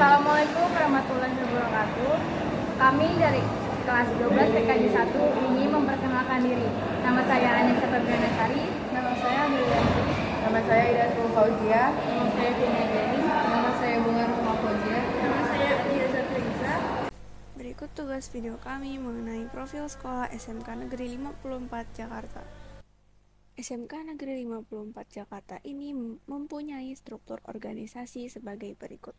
Assalamualaikum warahmatullahi wabarakatuh. Kami dari kelas 12 TKJ 1 ini memperkenalkan diri. Nama saya Anissa Febriana Sari. Nama saya Dewianti. Nama saya Ida Fauzia. Nama saya Vina Deni. Nama saya Bunga Rahma Fauzia. Nama saya Adia Zatriza. Berikut tugas video kami mengenai profil sekolah SMK Negeri 54 Jakarta. SMK Negeri 54 Jakarta ini mempunyai struktur organisasi sebagai berikut.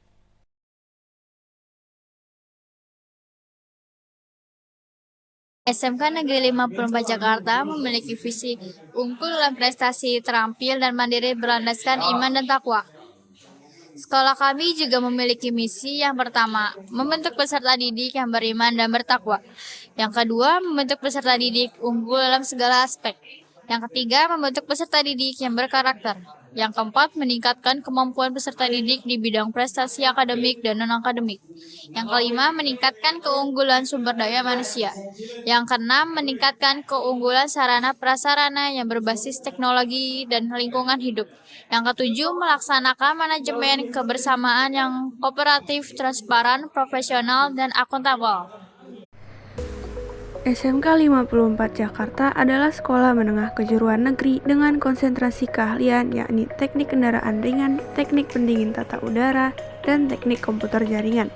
SMK Negeri 54 Jakarta memiliki visi unggul dalam prestasi, terampil, dan mandiri berlandaskan iman dan takwa. Sekolah kami juga memiliki misi yang pertama, membentuk peserta didik yang beriman dan bertakwa. Yang kedua, membentuk peserta didik unggul dalam segala aspek. Yang ketiga, membentuk peserta didik yang berkarakter. Yang keempat, meningkatkan kemampuan peserta didik di bidang prestasi akademik dan non-akademik. Yang kelima, meningkatkan keunggulan sumber daya manusia. Yang keenam, meningkatkan keunggulan sarana prasarana yang berbasis teknologi dan lingkungan hidup. Yang ketujuh, melaksanakan manajemen kebersamaan yang kooperatif, transparan, profesional, dan akuntabel. SMK 54 Jakarta adalah sekolah menengah kejuruan negeri dengan konsentrasi keahlian yakni teknik kendaraan ringan, teknik pendingin tata udara, dan teknik komputer jaringan.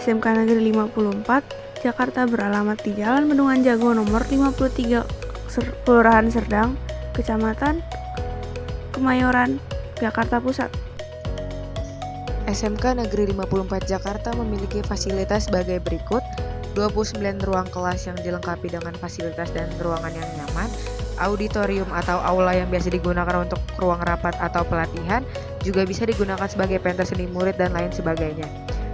SMK Negeri 54 Jakarta beralamat di Jalan Bendungan Jago nomor 53, Kelurahan Serdang, Kecamatan Kemayoran, Jakarta Pusat. SMK Negeri 54 Jakarta memiliki fasilitas sebagai berikut: 29 ruang kelas yang dilengkapi dengan fasilitas dan ruangan yang nyaman, auditorium atau aula yang biasa digunakan untuk ruang rapat atau pelatihan, juga bisa digunakan sebagai pentas seni murid dan lain sebagainya.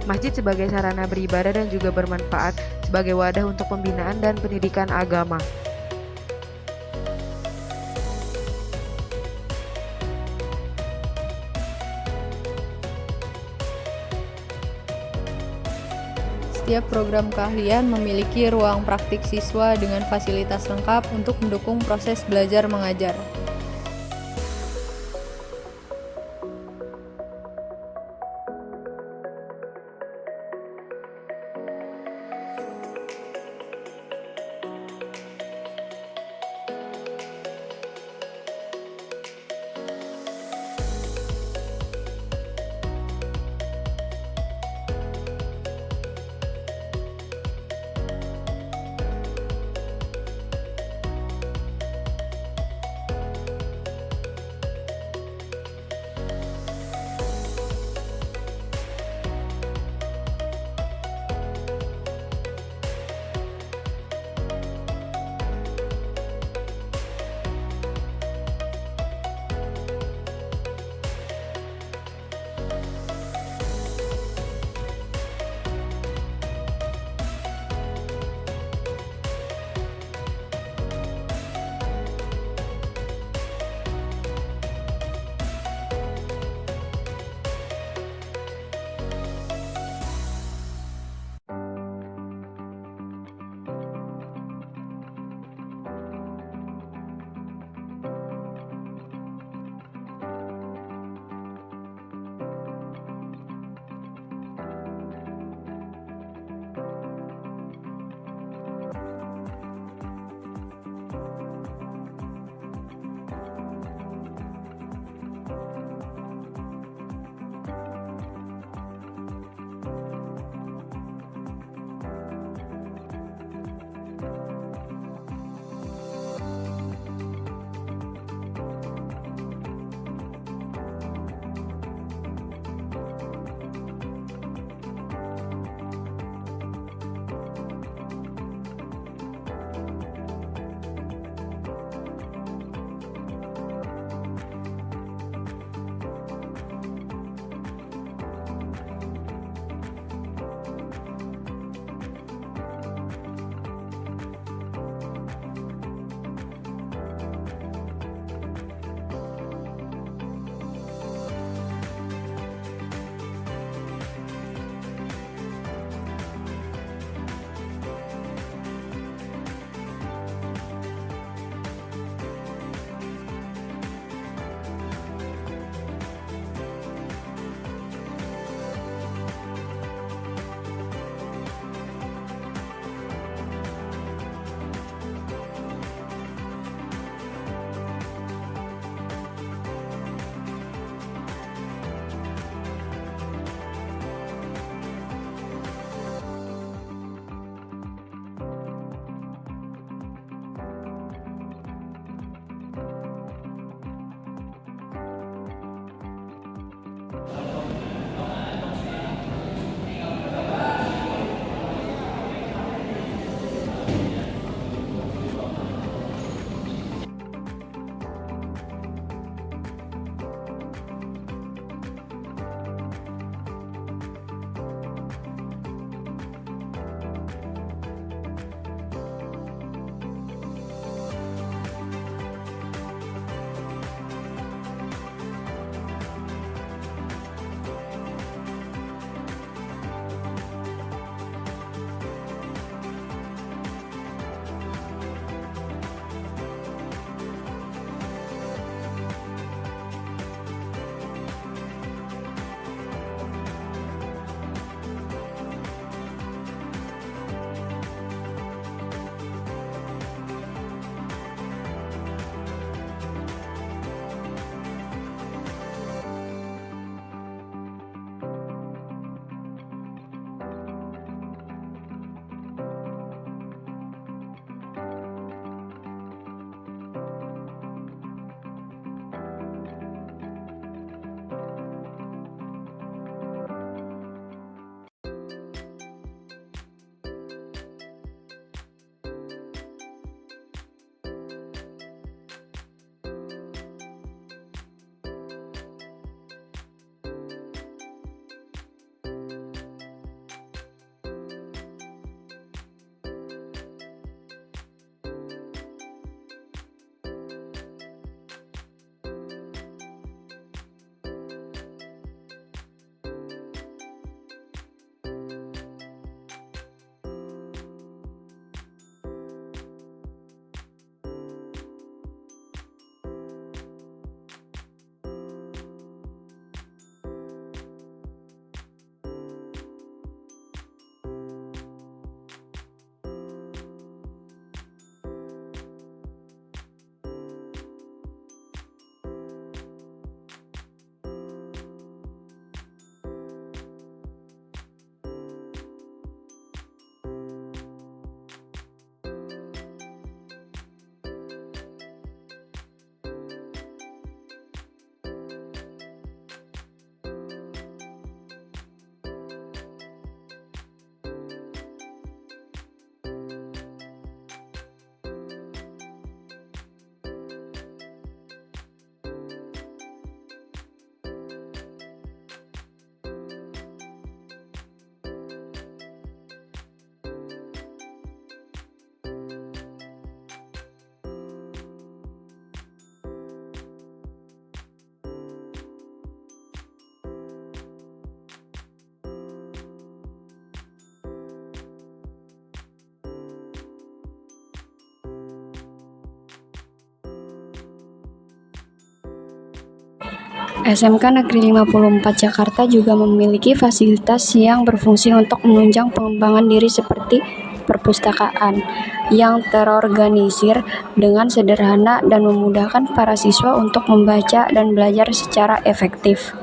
Masjid sebagai sarana beribadah dan juga bermanfaat sebagai wadah untuk pembinaan dan pendidikan agama. Setiap program keahlian memiliki ruang praktik siswa dengan fasilitas lengkap untuk mendukung proses belajar mengajar. SMK Negeri 54 Jakarta juga memiliki fasilitas yang berfungsi untuk menunjang pengembangan diri seperti perpustakaan yang terorganisir dengan sederhana dan memudahkan para siswa untuk membaca dan belajar secara efektif.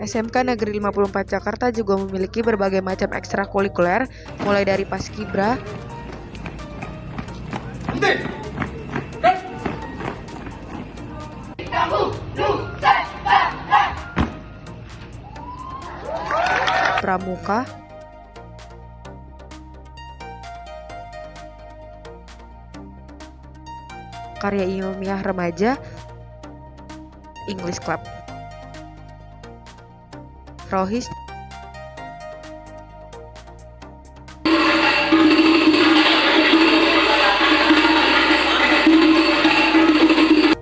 SMK Negeri 54 Jakarta juga memiliki berbagai macam ekstrakurikuler, mulai dari Paskibra, Pramuka, Karya Ilmiah Remaja, English Club, Rohis,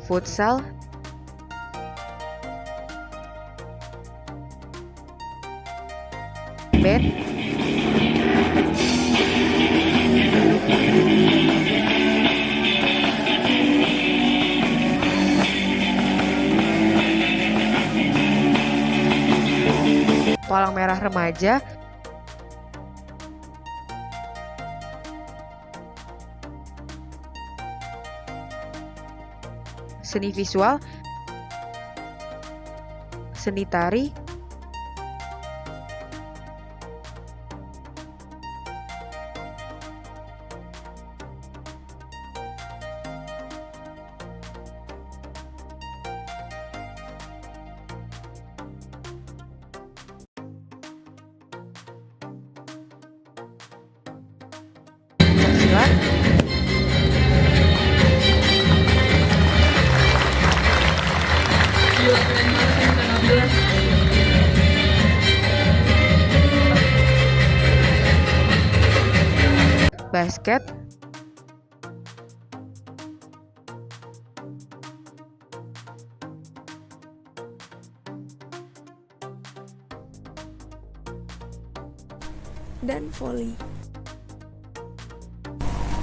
Futsal, Band, Palang Merah Remaja, seni visual, seni tari, silat, basket, dan voli.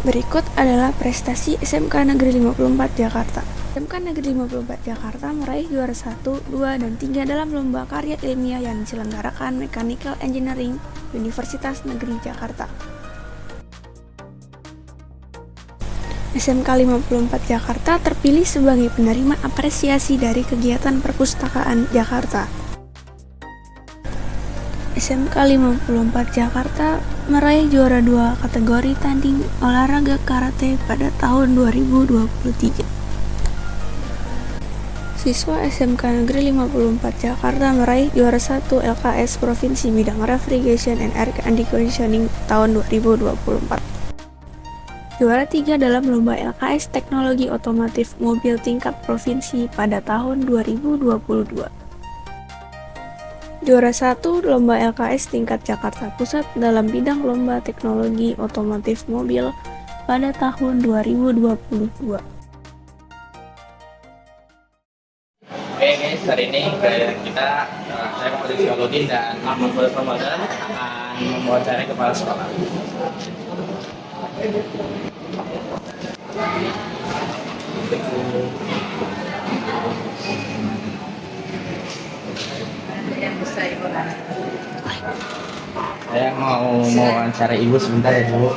Berikut adalah prestasi SMK Negeri 54 Jakarta. SMK Negeri 54 Jakarta meraih juara 1, 2, dan 3 dalam lomba karya ilmiah yang diselenggarakan Mechanical Engineering Universitas Negeri Jakarta. SMK 54 Jakarta terpilih sebagai penerima apresiasi dari kegiatan perpustakaan Jakarta. SMK 54 Jakarta meraih juara 2 kategori tanding olahraga karate pada tahun 2023. Siswa SMK Negeri 54 Jakarta meraih juara 1 LKS Provinsi bidang Refrigeration and Air Conditioning tahun 2024. Juara 3 dalam lomba LKS Teknologi Otomotif Mobil tingkat provinsi pada tahun 2022. Juara 1 lomba LKS tingkat Jakarta Pusat dalam bidang lomba teknologi otomotif mobil pada tahun 2022. Oke guys, hari ini dari kita, saya Muhammad Syaludin dan Muhammad Ramadan akan mewawancarai kepala sekolah. Saya mau mewawancara ibu sebentar ya bu.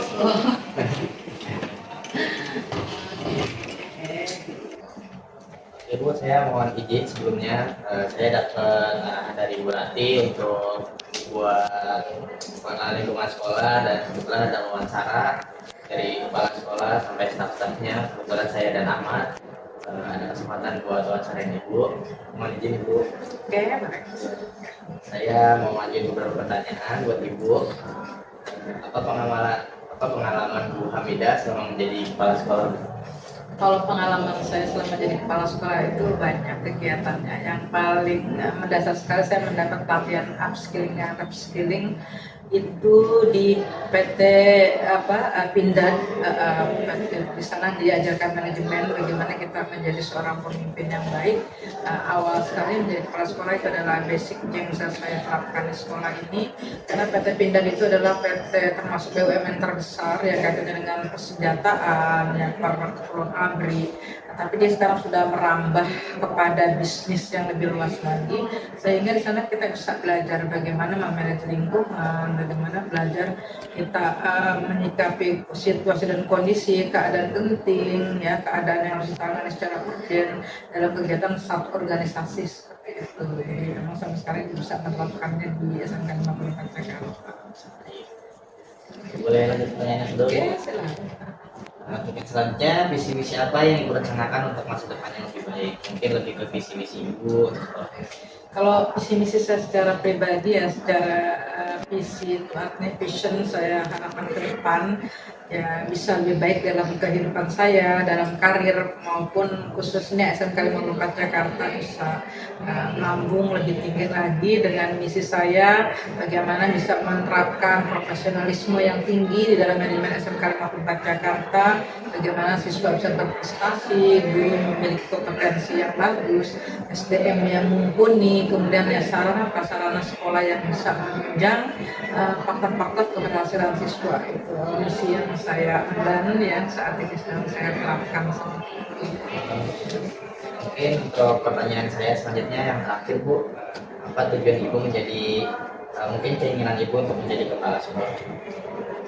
Ibu, saya mohon izin sebelumnya, saya dapat arahan dari Bu Rati untuk buat mengenal lingkungan sekolah, dan kebetulan ada wawancara dari kepala sekolah sampai staf-stafnya. Kebetulan saya dan Ahmad ada kesempatan buat wawancarain ibu. Mohon izin ibu. Oke, baik. Saya mau ngajuin beberapa pertanyaan buat ibu. Apa pengalaman Bu Hamidah selama menjadi kepala sekolah? Kalau pengalaman saya selama jadi kepala sekolah itu banyak kegiatannya. Yang paling mendasar sekali saya mendapat pelatihan upskilling itu di PT Pindad. Di sana diajarkan manajemen, bagaimana kita menjadi seorang pemimpin yang baik. Awal sekali menjadi kepala sekolah itu adalah basic yang bisa saya terapkan di sekolah ini, karena PT Pindad itu adalah PT termasuk BUMN terbesar yang kaitannya dengan persenjataan, yang partner Kepulauan ABRI. Tapi dia sekarang sudah merambah kepada bisnis yang lebih luas lagi, sehingga di sana kita bisa belajar bagaimana memanage lingkungan, bagaimana belajar kita menyikapi situasi dan kondisi, keadaan genting, ya, keadaan yang harus ditangani secara urgent dalam kegiatan satu organisasi seperti itu. Jadi memang sampai sekarang bisa menerapkannya di SMK 54 Jakarta. Boleh lanjut pertanyaan kedua? Oke, silakan. Untuk selanjutnya, visi misi apa yang Ibu rencanakan untuk masa depan yang lebih baik? Mungkin lebih ke visi misi Ibu. Kalau visi misi saya secara pribadi ya, secara visi itu artinya vision saya harapan ke depan ya bisa lebih baik dalam kehidupan saya, dalam karir maupun khususnya SMK 54 Jakarta bisa melambung lebih tinggi lagi dengan misi saya, bagaimana bisa menerapkan profesionalisme yang tinggi di dalam manajemen SMK 54 Jakarta, bagaimana siswa bisa berprestasi, guru memiliki kompetensi yang bagus, SDM yang mumpuni, kemudian ya sarana prasarana sekolah yang bisa menunjang faktor-faktor keberhasilan siswa. Itu misi yang saya dan yang saat ini sedang saya terapkan. Oke, untuk pertanyaan saya selanjutnya yang terakhir Bu, apa tujuan Ibu menjadi mungkin keinginan Ibu untuk menjadi kepala sekolah?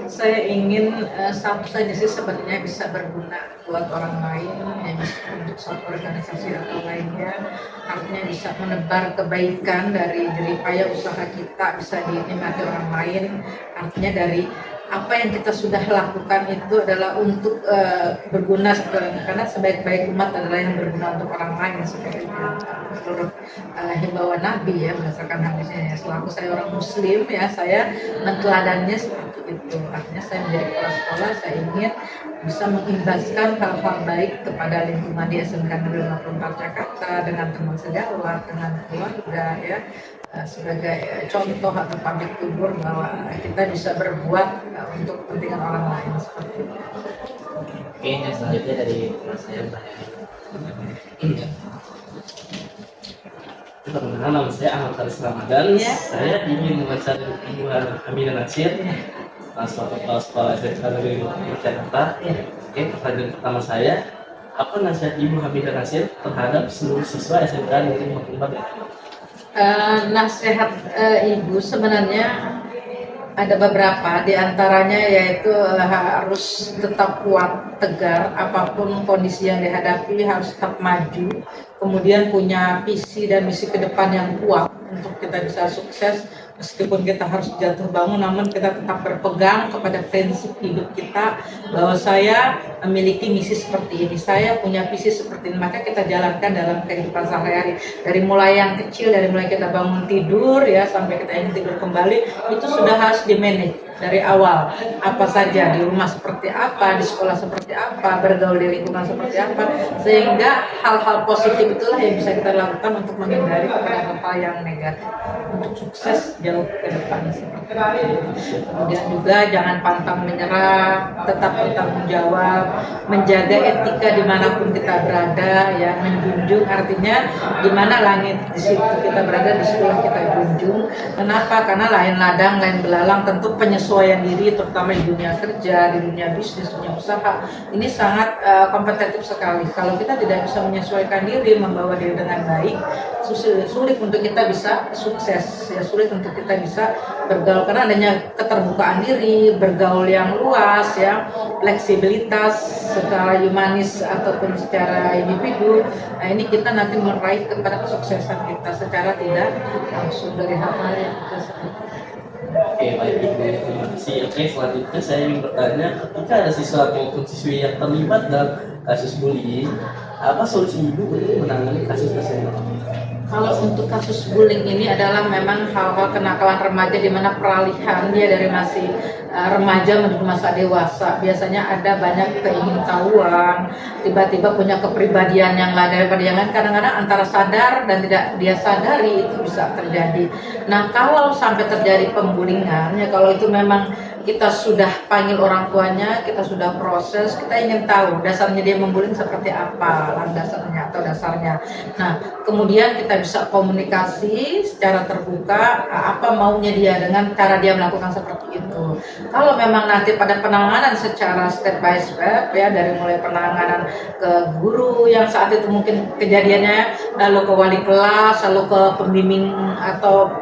Saya ingin satu saja sih sebenarnya bisa berguna buat orang lain, ya, untuk suatu organisasi atau lainnya, artinya bisa menebar kebaikan dari jerih payah usaha kita bisa dinikmati orang lain, artinya dari apa yang kita sudah lakukan itu adalah untuk berguna karena sebaik-baik umat adalah yang berguna untuk orang lain seperti menurut himbauan Nabi ya, berdasarkan hadisnya ya. Selaku saya orang Muslim ya, saya menteladannya seperti itu. Artinya saya menjadi kepala sekolah, saya ingin bisa mengimbaskan hal-hal baik kepada lingkungan di SMK Negeri 54 Jakarta dengan teman sejawat, dengan keluarga ya, sebagai contoh atau public figure bahwa kita bisa berbuat untuk kepentingan orang lain seperti itu. Oke, yang selanjutnya dari teman saya bertanya. Perkenalkan, nama saya Ahmad Haris Ramadan. Ya. Saya ingin mewawancari Ibu Aminah Nasir, kepala sekolah SMK Negeri Jakarta. Oke, pertanyaan pertama saya, apa nasihat Ibu Aminah Nasir terhadap seluruh siswa SMK Negeri 54 Jakarta? Nasihat Ibu sebenarnya ada beberapa, diantaranya yaitu harus tetap kuat, tegar, apapun kondisi yang dihadapi harus tetap maju, kemudian punya visi dan misi ke depan yang kuat untuk kita bisa sukses. Meskipun kita harus jatuh bangun, namun kita tetap berpegang kepada prinsip hidup kita bahwa saya memiliki misi seperti ini, saya punya visi seperti ini, maka kita jalankan dalam kehidupan sehari-hari. Dari mulai yang kecil, dari mulai kita bangun tidur ya sampai kita ingin tidur kembali, itu sudah harus di-manage dari awal. Apa saja di rumah seperti apa, di sekolah seperti apa, bergaul di lingkungan seperti apa, sehingga hal-hal positif itulah yang bisa kita lakukan untuk menghindari kepada hal yang negatif untuk sukses jauh ke depan seperti itu. Kemudian juga jangan pantang menyerah, tetap bertanggung jawab, menjaga etika dimanapun kita berada ya, menjunjung artinya di mana langit di situ kita berada, di situlah kita junjung. Kenapa? Karena lain ladang lain belalang, tentu penyesuaian diri terutama di dunia kerja, di dunia bisnis, dunia usaha ini sangat kompetitif sekali. Kalau kita tidak bisa menyesuaikan diri, membawa diri dengan baik, sulit untuk kita bisa sukses ya, sulit untuk kita bisa bergaul karena adanya keterbukaan diri, bergaul yang luas ya, fleksibilitas secara humanis ataupun secara individu. Nah ini kita nanti meraih kepada kesuksesan kita secara tidak langsung dari hal-hal yang kita sebutkan. Oke, baik Ibu, terima kasih. Oke, selanjutnya saya ingin bertanya, ketika ada siswa maupun siswi yang terlibat dalam kasus bullying, apa solusi Ibu untuk menangani kasus tersebut? Kalau untuk kasus bullying ini adalah memang hal-hal kenakalan remaja di mana peralihan dia dari masih remaja menuju masa dewasa. Biasanya ada banyak keingintahuan, tiba-tiba punya kepribadian yang lain daripada yang lain. Kadang-kadang antara sadar dan tidak dia sadari itu bisa terjadi. Nah, kalau sampai terjadi pembulingan, ya kalau itu memang kita sudah panggil orang tuanya, kita sudah proses, kita ingin tahu dasarnya dia membuling seperti apa, landasannya atau dasarnya. Nah, kemudian kita bisa komunikasi secara terbuka, apa maunya dia dengan cara dia melakukan seperti itu. Kalau memang nanti pada penanganan secara step by step ya, dari mulai penanganan ke guru yang saat itu mungkin kejadiannya, lalu ke wali kelas, lalu ke pembimbing atau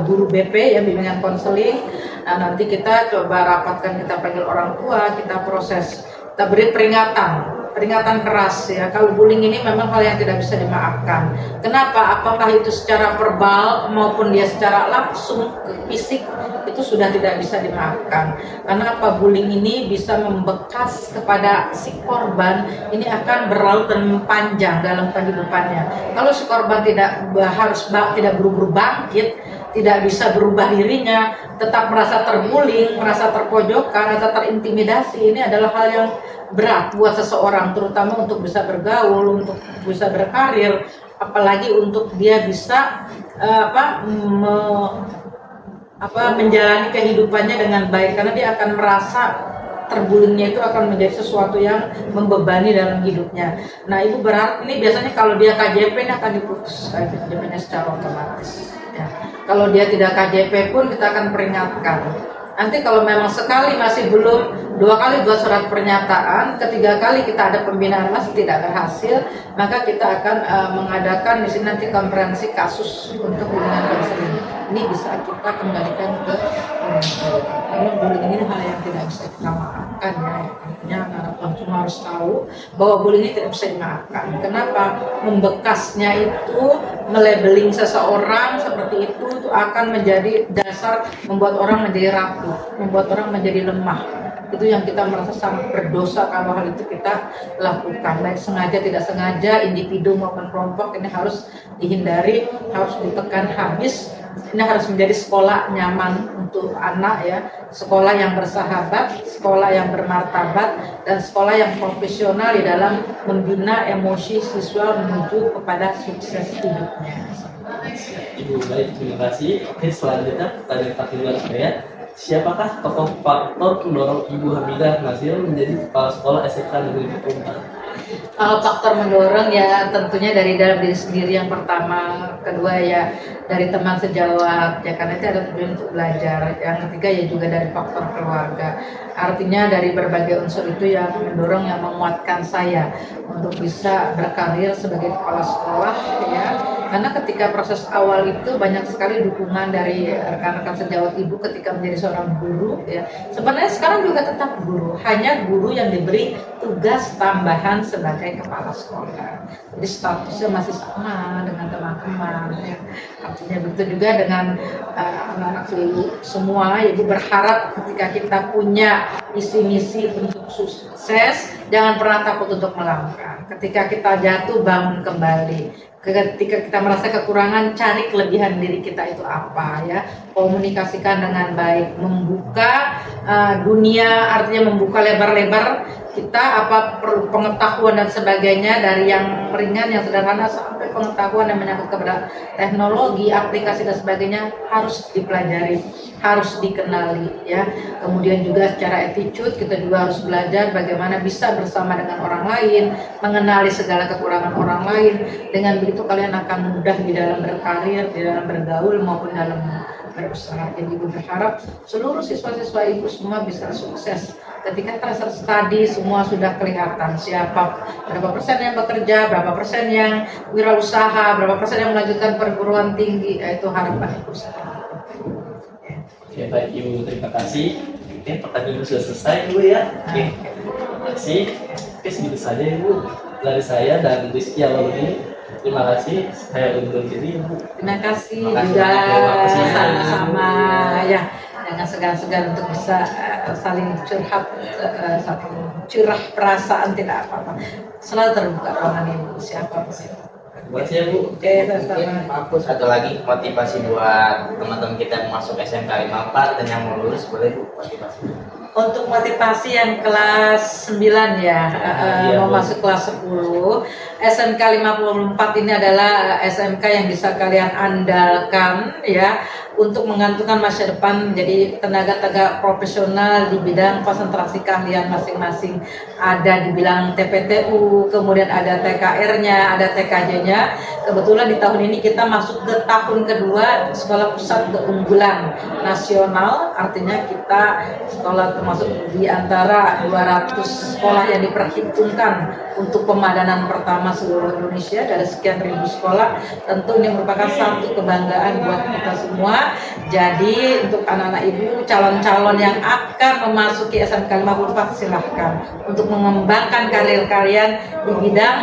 guru BP ya, bimbingan konseling. Nah, nanti kita coba rapatkan, kita panggil orang tua, kita proses, kita beri peringatan keras ya. Kalau bullying ini memang hal yang tidak bisa dimaafkan. Kenapa? Apakah itu secara verbal maupun dia secara langsung fisik, itu sudah tidak bisa dimaafkan. Karena apa? Bullying ini bisa membekas kepada si korban, ini akan berlalu dan panjang dalam kehidupannya. Kalau si korban tidak buru-buru bangkit, tidak bisa berubah dirinya, tetap merasa terbullying, merasa terpojokkan, merasa terintimidasi, ini adalah hal yang berat buat seseorang, terutama untuk bisa bergaul, untuk bisa berkarir, apalagi untuk dia bisa menjalani kehidupannya dengan baik, karena dia akan merasa terbullyingnya itu akan menjadi sesuatu yang membebani dalam hidupnya. Nah, ibu berharap ini biasanya kalau dia KJP ini akan diputus KJP-nya secara otomatis. Ya. Kalau dia tidak KJP pun kita akan peringatkan. Nanti kalau memang sekali masih belum, 2 kali buat surat pernyataan, ketiga kali kita ada pembinaan masih tidak berhasil, maka kita akan mengadakan di sini nanti konferensi kasus untuk bimbingan konseling. Ini bisa kita kembalikan ke karena bullying ini hal yang tidak bisa kita maafkan ya. Artinya anak-anak semua harus tahu bahwa bullying ini tidak bisa dimaafkan. Kenapa? Membekasnya itu, melabeling seseorang seperti itu akan menjadi dasar membuat orang menjadi rapuh, membuat orang menjadi lemah. Itu yang kita merasa sangat berdosa kalau hal itu kita lakukan, baik sengaja tidak sengaja, individu maupun kelompok. Ini harus dihindari, harus ditekan habis. Ini harus menjadi sekolah nyaman untuk anak ya, sekolah yang bersahabat, sekolah yang bermartabat, dan sekolah yang profesional di dalam membina emosi siswa menuju kepada sukses hidupnya. Ibu, baik, terima kasih. Oke, selanjutnya pertanyaan terakhir saya. Siapakah tokoh faktor pendorong Ibu Hamidah Nasir menjadi kepala sekolah SMK Negeri 4? Kalau faktor mendorong ya tentunya dari dalam diri sendiri yang pertama, kedua ya dari teman sejawat ya, karena itu ada tujuan untuk belajar. Yang ketiga ya juga dari faktor keluarga. Artinya dari berbagai unsur itu yang mendorong, yang menguatkan saya untuk bisa berkarir sebagai kepala sekolah ya. Karena ketika proses awal itu banyak sekali dukungan dari rekan-rekan sejawat ibu ketika menjadi seorang guru ya. Sebenarnya sekarang juga tetap guru, hanya guru yang diberi tugas tambahan sebagai kepala sekolah. Jadi statusnya masih sama dengan teman-teman ya. Artinya begitu juga dengan anak-anak ibu semua. Ibu berharap ketika kita punya misi-misi untuk sukses, jangan pernah takut untuk melangkah. Ketika kita jatuh, bangun kembali. Ketika kita merasa kekurangan, cari kelebihan diri kita itu apa ya, komunikasikan dengan baik, membuka dunia, artinya membuka lebar-lebar kita apa perlu pengetahuan dan sebagainya, dari yang ringan, yang sederhana sampai pengetahuan yang menyangkut kepada teknologi, aplikasi dan sebagainya harus dipelajari, harus dikenali ya. Kemudian juga secara attitude kita juga harus belajar bagaimana bisa bersama dengan orang lain, mengenali segala kekurangan orang lain. Dengan begitu kalian akan mudah di dalam berkarir, di dalam bergaul maupun dalam berusaha. Jadi ibu berharap seluruh siswa-siswa ibu semua bisa sukses. Ketika transfer study semua sudah kelihatan siapa, berapa persen yang bekerja, berapa persen yang wirausaha, berapa persen yang melanjutkan perguruan tinggi, itu harapan ibu. Oke, baik Ibu, terima kasih. Oke, pertanyaan sudah selesai Ibu ya. Oke, terima kasih. Oke, segitu saja Ibu dari saya dan Rizky Awaludin. Terima kasih, saya undur diri Ibu. Terima kasih Terima kasih. juga, Terima kasih. sama-sama ya. Jangan segan-segan untuk bisa saling curhat, saling curah perasaan, tidak apa-apa. Selalu terbuka ruangan ibu, siapa pun. Terima kasih ya Bu. Oke, sama-sama. Aku satu lagi motivasi buat teman-teman kita yang masuk SMK 54 dan yang mau lulus, boleh Bu motivasi. Untuk motivasi yang kelas 9 ya, Iya, mau Bu. masuk kelas 10, SMK 54 ini adalah SMK yang bisa kalian andalkan ya, untuk menggantungkan masa depan menjadi tenaga-tenaga profesional di bidang konsentrasi keahlian masing-masing. Ada di bidang TPTU, kemudian ada TKR-nya, ada TKJ-nya. Kebetulan di tahun ini kita masuk ke tahun kedua Sekolah Pusat Keunggulan Nasional, artinya kita sekolah termasuk di antara 200 sekolah yang diperhitungkan untuk pemadanan pertama seluruh Indonesia dari sekian ribu sekolah. Tentu ini merupakan satu kebanggaan buat kita semua. Jadi untuk anak-anak ibu calon-calon yang akan memasuki SMK 54 silahkan untuk mengembangkan karir kalian di bidang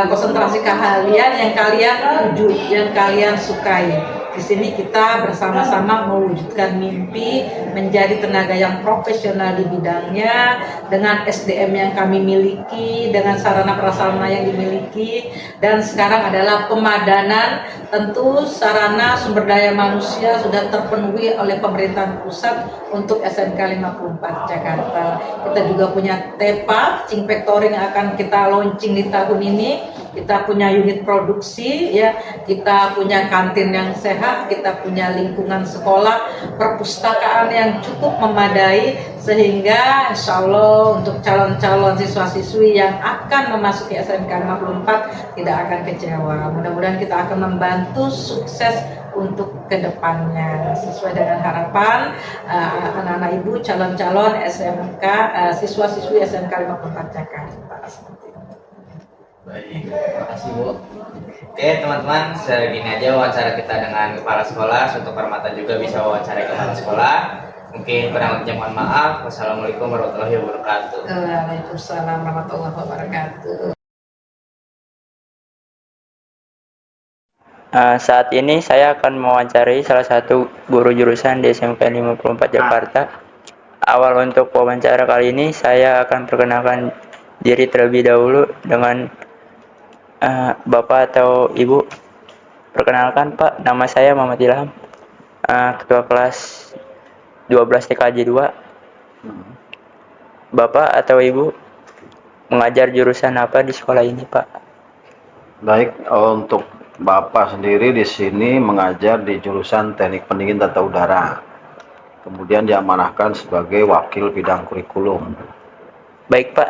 konsentrasi keahlian yang kalian tuju, yang kalian sukai. Di sini kita bersama-sama mewujudkan mimpi menjadi tenaga yang profesional di bidangnya dengan SDM yang kami miliki, dengan sarana prasarana yang dimiliki, dan sekarang adalah pemadanan. Tentu sarana sumber daya manusia sudah terpenuhi oleh pemerintahan pusat untuk SMK 54 Jakarta. Kita juga punya TEPA, Teaching Factory yang akan kita launching di tahun ini. Kita punya unit produksi, ya, kita punya kantin yang sehat, kita punya lingkungan sekolah, perpustakaan yang cukup memadai, sehingga insya Allah untuk calon-calon siswa-siswi yang akan memasuki SMK 54 tidak akan kecewa. Mudah-mudahan kita akan membantu sukses untuk kedepannya sesuai dengan harapan anak-anak ibu calon-calon SMK, siswa-siswi SMK 54 Jakarta. Baik, terima kasih Bu. Oke teman-teman, segini aja wawancara kita dengan kepala sekolah. Untuk Permata juga bisa wawancara kepala sekolah. Mungkin kurang lebihnya mohon maaf. Wassalamualaikum warahmatullahi wabarakatuh. Waalaikumsalam warahmatullahi wabarakatuh. Saat ini saya akan mewawancarai salah satu guru jurusan di SMK 54 Jakarta. Awal untuk wawancara kali ini saya akan perkenalkan diri terlebih dahulu dengan Bapak atau Ibu. Perkenalkan Pak, nama saya Muhammad Ilham, Ketua Kelas 12 TKJ 2. Bapak atau Ibu mengajar jurusan apa di sekolah ini Pak? Baik, untuk Bapak sendiri di sini mengajar di jurusan Teknik Pendingin Tata Udara. Kemudian diamanahkan sebagai wakil bidang kurikulum. Baik Pak,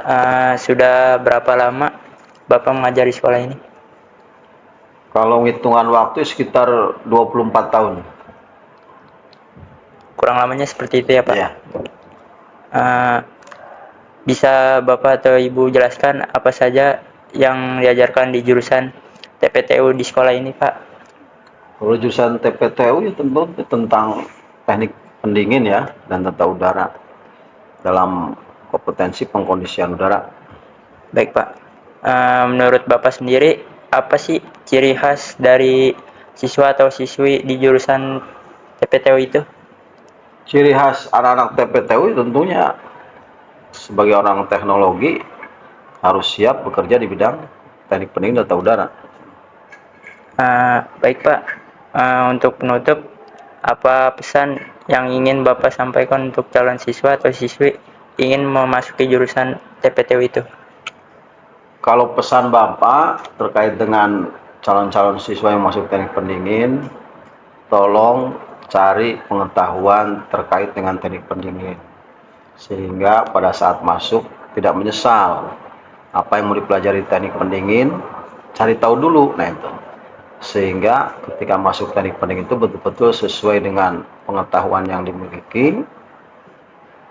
sudah berapa lama Bapak mengajar di sekolah ini? Kalau hitungan waktu sekitar 24 tahun. Kurang lamanya seperti itu ya Pak? Ya. Bisa Bapak atau Ibu jelaskan apa saja yang diajarkan di jurusan TPTU di sekolah ini Pak? Kalau jurusan TPTU ya tentu tentang teknik pendingin ya dan tata udara dalam kompetensi pengkondisian udara. Baik Pak, menurut Bapak sendiri apa sih ciri khas dari siswa atau siswi di jurusan TPTU itu? Ciri khas anak-anak TPTU tentunya sebagai orang teknologi harus siap bekerja di bidang teknik pendingin tata udara. Baik Pak, untuk penutup apa pesan yang ingin Bapak sampaikan untuk calon siswa atau siswi ingin memasuki jurusan TPTU itu? Kalau pesan Bapak terkait dengan calon-calon siswa yang masuk teknik pendingin, tolong cari pengetahuan terkait dengan teknik pendingin. Sehingga pada saat masuk tidak menyesal. Apa yang mau dipelajari teknik pendingin, cari tahu dulu. Nah itu. Sehingga ketika masuk teknik pendingin itu betul-betul sesuai dengan pengetahuan yang dimiliki,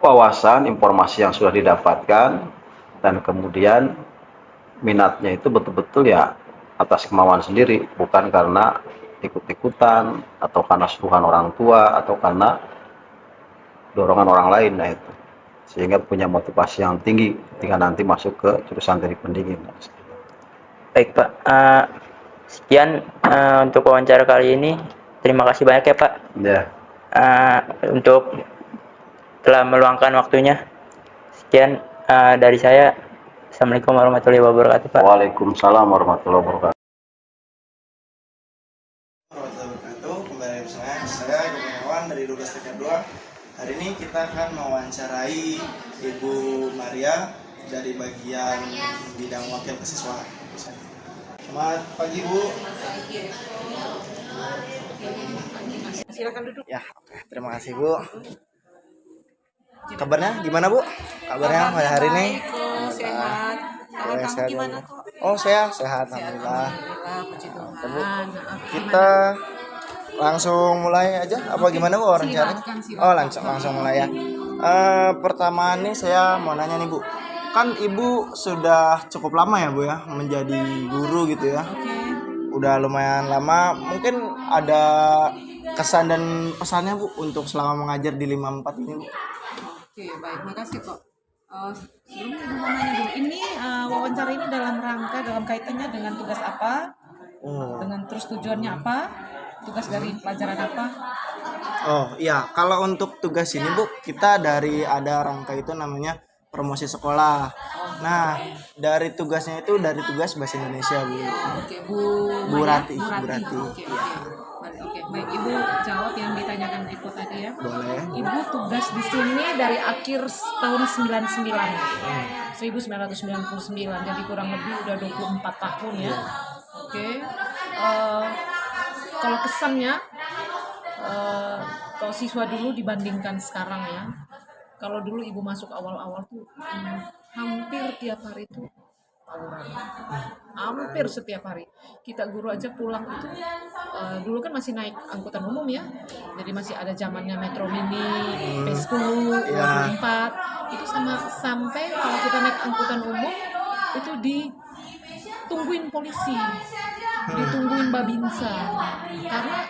wawasan, informasi yang sudah didapatkan, dan kemudian minatnya itu betul-betul ya atas kemauan sendiri, bukan karena ikut-ikutan atau karena suruhan orang tua atau karena dorongan orang lain. Nah itu sehingga punya motivasi yang tinggi ketika nanti masuk ke jurusan teknik pendingin. Baik Pak, sekian untuk wawancara kali ini. Terima kasih banyak ya Pak. Ya. Untuk telah meluangkan waktunya. Sekian dari saya. Assalamualaikum warahmatullahi wabarakatuh Pak. Waalaikumsalam warahmatullahi wabarakatuh. Kembali bersama saya Gunawan dari 12 TK2. Hari ini kita akan mewawancarai Ibu Maria dari bagian bidang wakil kesiswaan. Selamat pagi Bu. Silakan duduk. Ya, oke. Terima kasih Bu. Kabarnya gimana Bu? Kabarnya pada hari ini? Sehat. Kalau Oke, kamu sehat, gimana Bu. kok? Oh, saya sehat, alhamdulillah. Alhamdulillah, puji Bu, Tuhan. kita langsung mulai aja apa gimana Bu rencananya? Silakan. Oh, langsung mulai ya. Pertama nih saya mau nanya nih Bu. Kan Ibu sudah cukup lama ya Bu ya menjadi guru gitu ya. Udah lumayan lama. Mungkin ada kesan dan pesannya Bu untuk selama mengajar di 54 ini Bu. Oke, baik, makasih kok. Sebelumnya Ibu mau nanya dulu, ini wawancara ini dalam kaitannya dengan tugas apa? Dengan terus tujuannya apa? Tugas dari pelajaran apa? Oh iya, kalau untuk tugas ini Bu, kita dari ada rangka itu namanya promosi sekolah. Nah, dari tugasnya itu dari tugas bahasa Indonesia Bu. Oke, Bu Rati. Oke, baik. Ibu jawab yang ditanyakan Eko tadi ya. Boleh. Ibu tugas di sini dari akhir tahun 1999, jadi kurang lebih udah 24 tahun ya. Oke. Kalau kesannya, kalau siswa dulu dibandingkan sekarang ya. Kalau dulu ibu masuk awal-awal tuh hampir tiap hari tuh tawuran. Hampir setiap hari. Kita guru aja pulang itu dulu kan masih naik angkutan umum ya. Jadi masih ada zamannya Metro Mini, P10, 24. Itu sampai kalau kita naik angkutan umum itu ditungguin polisi. Ditungguin Babinsa. Karena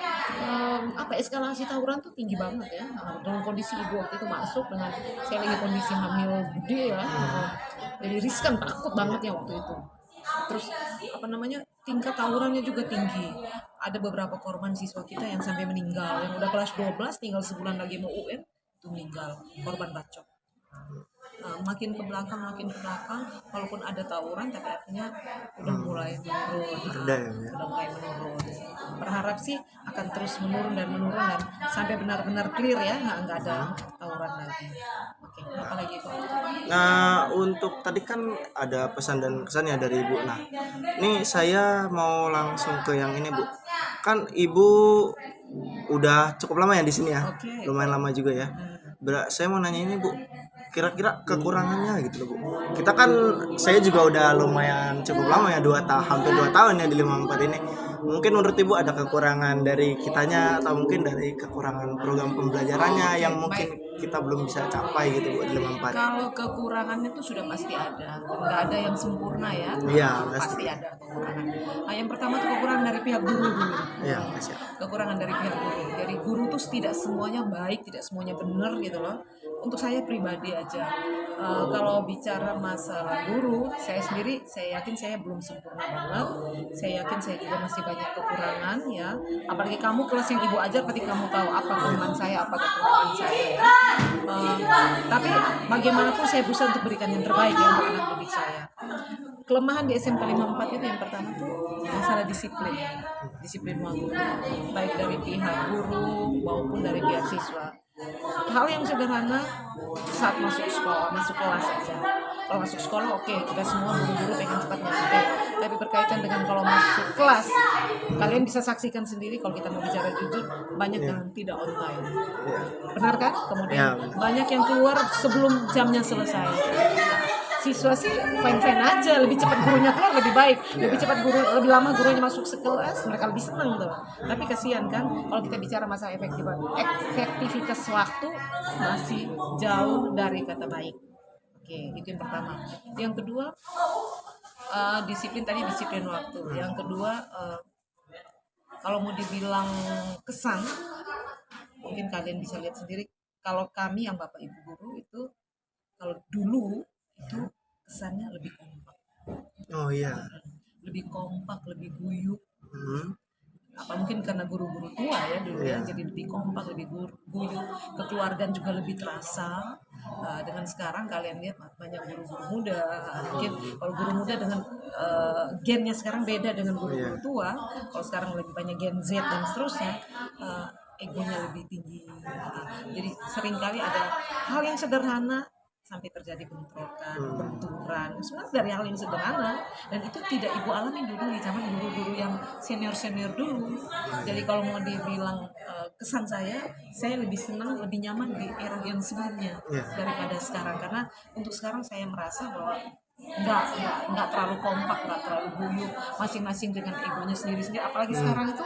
eskalasi tawuran tuh tinggi banget ya. Dalam kondisi ibu waktu itu masuk dengan saya lagi kondisi hamil gede ya. Jadi riskan, takut banget ya waktu itu. Terus tingkat tawurannya juga tinggi. Ada beberapa korban siswa kita yang sampai meninggal, yang udah kelas 12 tinggal sebulan lagi mau UN itu meninggal, korban bacok. Nah, makin ke belakang, walaupun ada tawuran tapi artinya udah mulai menurun. Udah mulai menurun. Berharap sih akan terus menurun dan sampai benar-benar clear ya, nggak ada tawuran lagi. Oke, apa lagi kok? Nah, untuk tadi kan ada pesan dan kesannya dari Ibu. Nah, ini saya mau langsung ke yang ini Bu. Kan Ibu udah cukup lama ya di sini ya, lumayan lama juga ya. Saya mau nanya ini Bu, kira-kira kekurangannya gitu loh Bu. Kita kan, saya juga udah lumayan cukup lama ya, hampir 2 tahun ya di 54 ini. Mungkin menurut Ibu ada kekurangan dari kitanya atau mungkin dari kekurangan program pembelajarannya yang mungkin kita belum bisa capai gitu Bu di 54. Kalau kekurangannya itu sudah pasti ada, nggak ada yang sempurna ya. Iya, pasti ada kekurangan. Nah, yang pertama itu kekurangan dari pihak guru dulu. Iya, pasti. Kekurangan dari pihak guru. Jadi guru tuh tidak semuanya baik, tidak semuanya benar gitu loh. Untuk saya pribadi aja, kalau bicara masalah guru, saya yakin saya belum sempurna banget. Saya yakin saya juga masih banyak kekurangan ya. Apalagi kamu kelas yang ibu ajar, pasti kamu tahu apa kelemahan saya, apa kekurangan saya. Tapi bagaimanapun saya berusaha untuk berikan yang terbaik ya untuk anak didik saya. Kelemahan di SMK 54 itu yang pertama tuh masalah disiplin waktu, baik dari pihak guru maupun dari pihak siswa. Hal yang sederhana saat masuk kelas aja. Kalau masuk sekolah oke, kita semua guru-guru pengen cepat nyampe. Tapi berkaitan dengan kalau masuk kelas, kalian bisa saksikan sendiri kalau kita mau bicara jujur, banyak yang tidak on time. Benar kan? Kemudian banyak yang keluar sebelum jamnya selesai. Siswa sih fine-fine aja, lebih cepat gurunya keluar lebih baik, lebih lama gurunya masuk sekelas, mereka lebih senang tuh. Tapi kasihan kan, kalau kita bicara masalah efektivitas waktu masih jauh dari kata baik. Oke, itu yang pertama. Yang kedua, disiplin waktu. Yang kedua, kalau mau dibilang kesan, mungkin kalian bisa lihat sendiri. Kalau kami yang Bapak Ibu guru itu, kalau dulu itu kesannya lebih kompak. Oh iya. Lebih kompak, lebih guyup. Apa mungkin karena guru-guru tua ya dulu ya, jadi lebih kompak, lebih guyup. Kekeluargaan juga lebih terasa. Dengan sekarang kalian lihat banyak guru-guru muda. Mungkin kalau guru muda dengan gennya sekarang beda dengan guru-guru tua. Kalau sekarang lebih banyak gen Z dan seterusnya. Egonya lebih tinggi. Jadi seringkali ada hal yang sederhana sampai terjadi bentrokan, benturan. Sebenarnya dari hal yang sederhana, dan itu tidak ibu alami dulu di zaman guru-guru yang senior dulu. Jadi kalau mau dibilang kesan saya lebih senang, lebih nyaman di era yang sebelumnya daripada sekarang, karena untuk sekarang saya merasa bahwa nggak terlalu kompak, nggak terlalu guyup, masing-masing dengan egonya sendiri-sendiri. Apalagi sekarang itu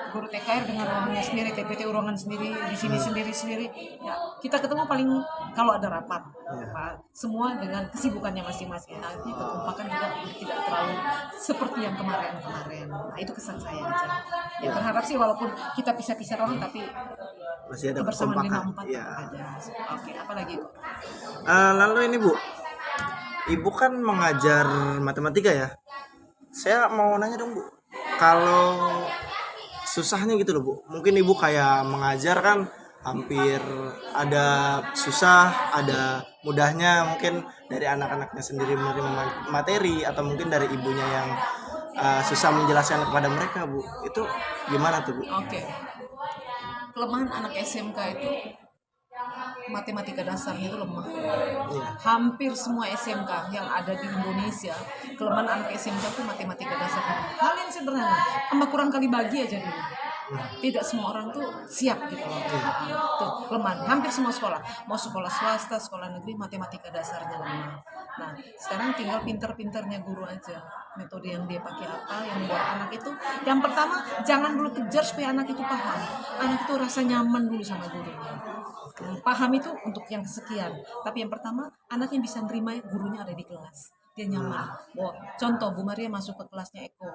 guru TKR dengan ruangannya sendiri, TPT ruangan sendiri, di sini sendiri-sendiri. Ya, kita ketemu paling kalau ada rapat, semua dengan kesibukannya masing-masing. Akhirnya kekompakan juga tidak terlalu seperti yang kemarin-kemarin. Nah, itu kesan saya aja. Ya, berharap sih walaupun kita pisah-pisah orang, tapi masih ada kebersamaan kekompakan. 54 ada. Oke, apa lagi Bu? Lalu ini Bu, Ibu kan mengajar matematika ya. Saya mau nanya dong Bu, kalau susahnya gitu loh Bu, mungkin Ibu kayak mengajar kan hampir ada susah, ada mudahnya, mungkin dari anak-anaknya sendiri menerima materi, atau mungkin dari ibunya yang susah menjelaskan kepada mereka Bu. Itu gimana tuh Bu? Oke. Kelemahan anak SMK itu matematika dasarnya itu lemah. Hampir semua SMK yang ada di Indonesia, kelemahan anak SMK itu matematika dasarnya. Hal yang sederhana, tambah kurang kali bagi aja dulu. Tidak semua orang tuh siap gitu loh. Tuh, kelemahan. Hampir semua sekolah, mau sekolah swasta, sekolah negeri, matematika dasarnya lemah. Nah, sekarang tinggal pinter-pinternya guru aja. Metode yang dia pakai apa, yang buat anak itu. Yang pertama, jangan dulu kejar supaya anak itu paham. Anak itu rasa nyaman dulu sama gurunya. Paham itu untuk yang kesekian. Tapi yang pertama, anaknya bisa nerima gurunya ada di kelas. Dia nyaman. Contoh, Bu Maria masuk ke kelasnya Eko.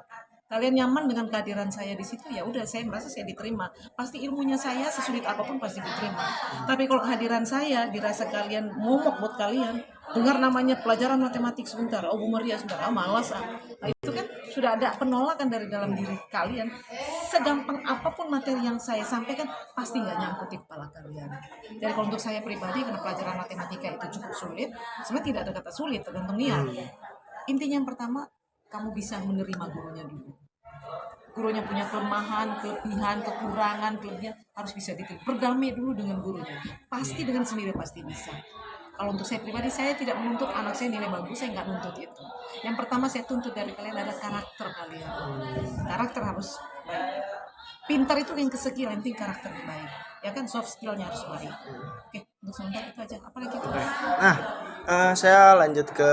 Kalian nyaman dengan kehadiran saya di situ, ya udah, saya merasa saya diterima. Pasti ilmunya saya sesulit apapun pasti diterima. Tapi kalau kehadiran saya dirasa kalian momok buat kalian, dengar namanya pelajaran matematik sebentar, oh Bu Maria sebentar, malas Nah, itu kan sudah ada penolakan dari dalam diri kalian. Segampang apapun materi yang saya sampaikan, pasti nggak nyangkut di kepala kalian. Jadi kalau untuk saya pribadi, karena pelajaran matematika itu cukup sulit, sebenarnya tidak ada kata sulit, tergantung niat. Intinya yang pertama, kamu bisa menerima gurunya dulu. Gurunya punya kelemahan, kelebihan, kekurangan, kelebihan, harus bisa diterima. Berdamai dulu dengan gurunya. Pasti dengan sendiri pasti bisa. Kalau untuk saya pribadi, saya tidak menuntut anak saya nilai bagus, saya nggak nuntut itu. Yang pertama saya tuntut dari kalian adalah karakter kalian. Karakter harus baik. Pintar itu yang kesekian, yang penting karakternya baik. Ya kan, soft skillnya harus baik. Oke, untuk sementara itu aja. Apalagi itu? Nah, saya lanjut ke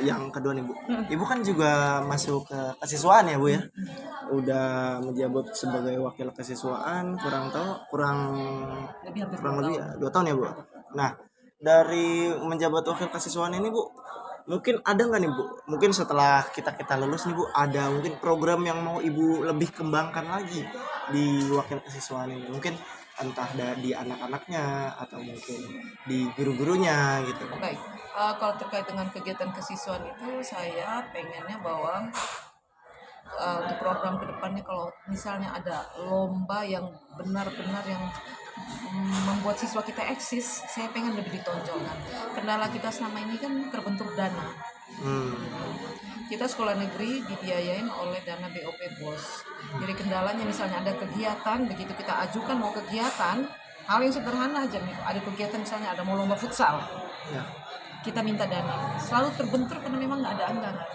yang kedua nih Bu. Ibu kan juga masuk ke kesiswaan ya Bu ya. Udah menjabat sebagai wakil kesiswaan kurang lebih ya 2 tahun ya Bu. Nah, dari menjabat wakil kesiswaan ini Bu, mungkin ada nggak nih Bu? Mungkin setelah kita lulus nih Bu, ada mungkin program yang mau Ibu lebih kembangkan lagi di wakil kesiswaan ini. Mungkin entah di anak-anaknya atau mungkin di guru-gurunya gitu. Baik, kalau terkait dengan kegiatan kesiswaan itu, saya pengennya bahwa untuk program kedepannya, kalau misalnya ada lomba yang benar-benar yang membuat siswa kita eksis, saya pengen lebih ditonjolkan. Kendala kita selama ini kan terbentur dana. Kita sekolah negeri dibiayain oleh dana BOP BOS. Jadi kendalanya misalnya ada kegiatan, begitu kita ajukan mau kegiatan, hal yang sederhana aja nih, ada kegiatan misalnya ada mau lomba futsal, kita minta dana, selalu terbentur karena memang nggak ada anggaran.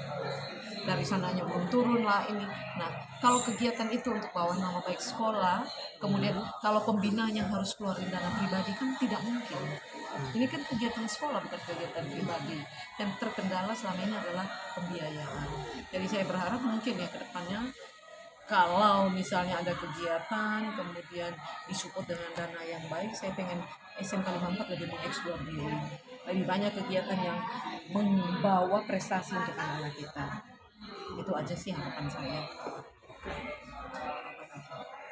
Dari sananya belum turun lah ini. Nah, kalau kegiatan itu untuk bawah nama baik sekolah, kemudian kalau pembinanya harus keluarin dana pribadi, kan tidak mungkin. Ini kan kegiatan sekolah, bukan kegiatan pribadi. Dan terkendala selama ini adalah pembiayaan. Jadi saya berharap mungkin ya ke depannya, kalau misalnya ada kegiatan, kemudian disupport dengan dana yang baik, saya pengen SMK 54 lebih mengeksplor diri. Lebih banyak kegiatan yang membawa prestasi untuk anak-anak kita. Itu aja sih harapan saya.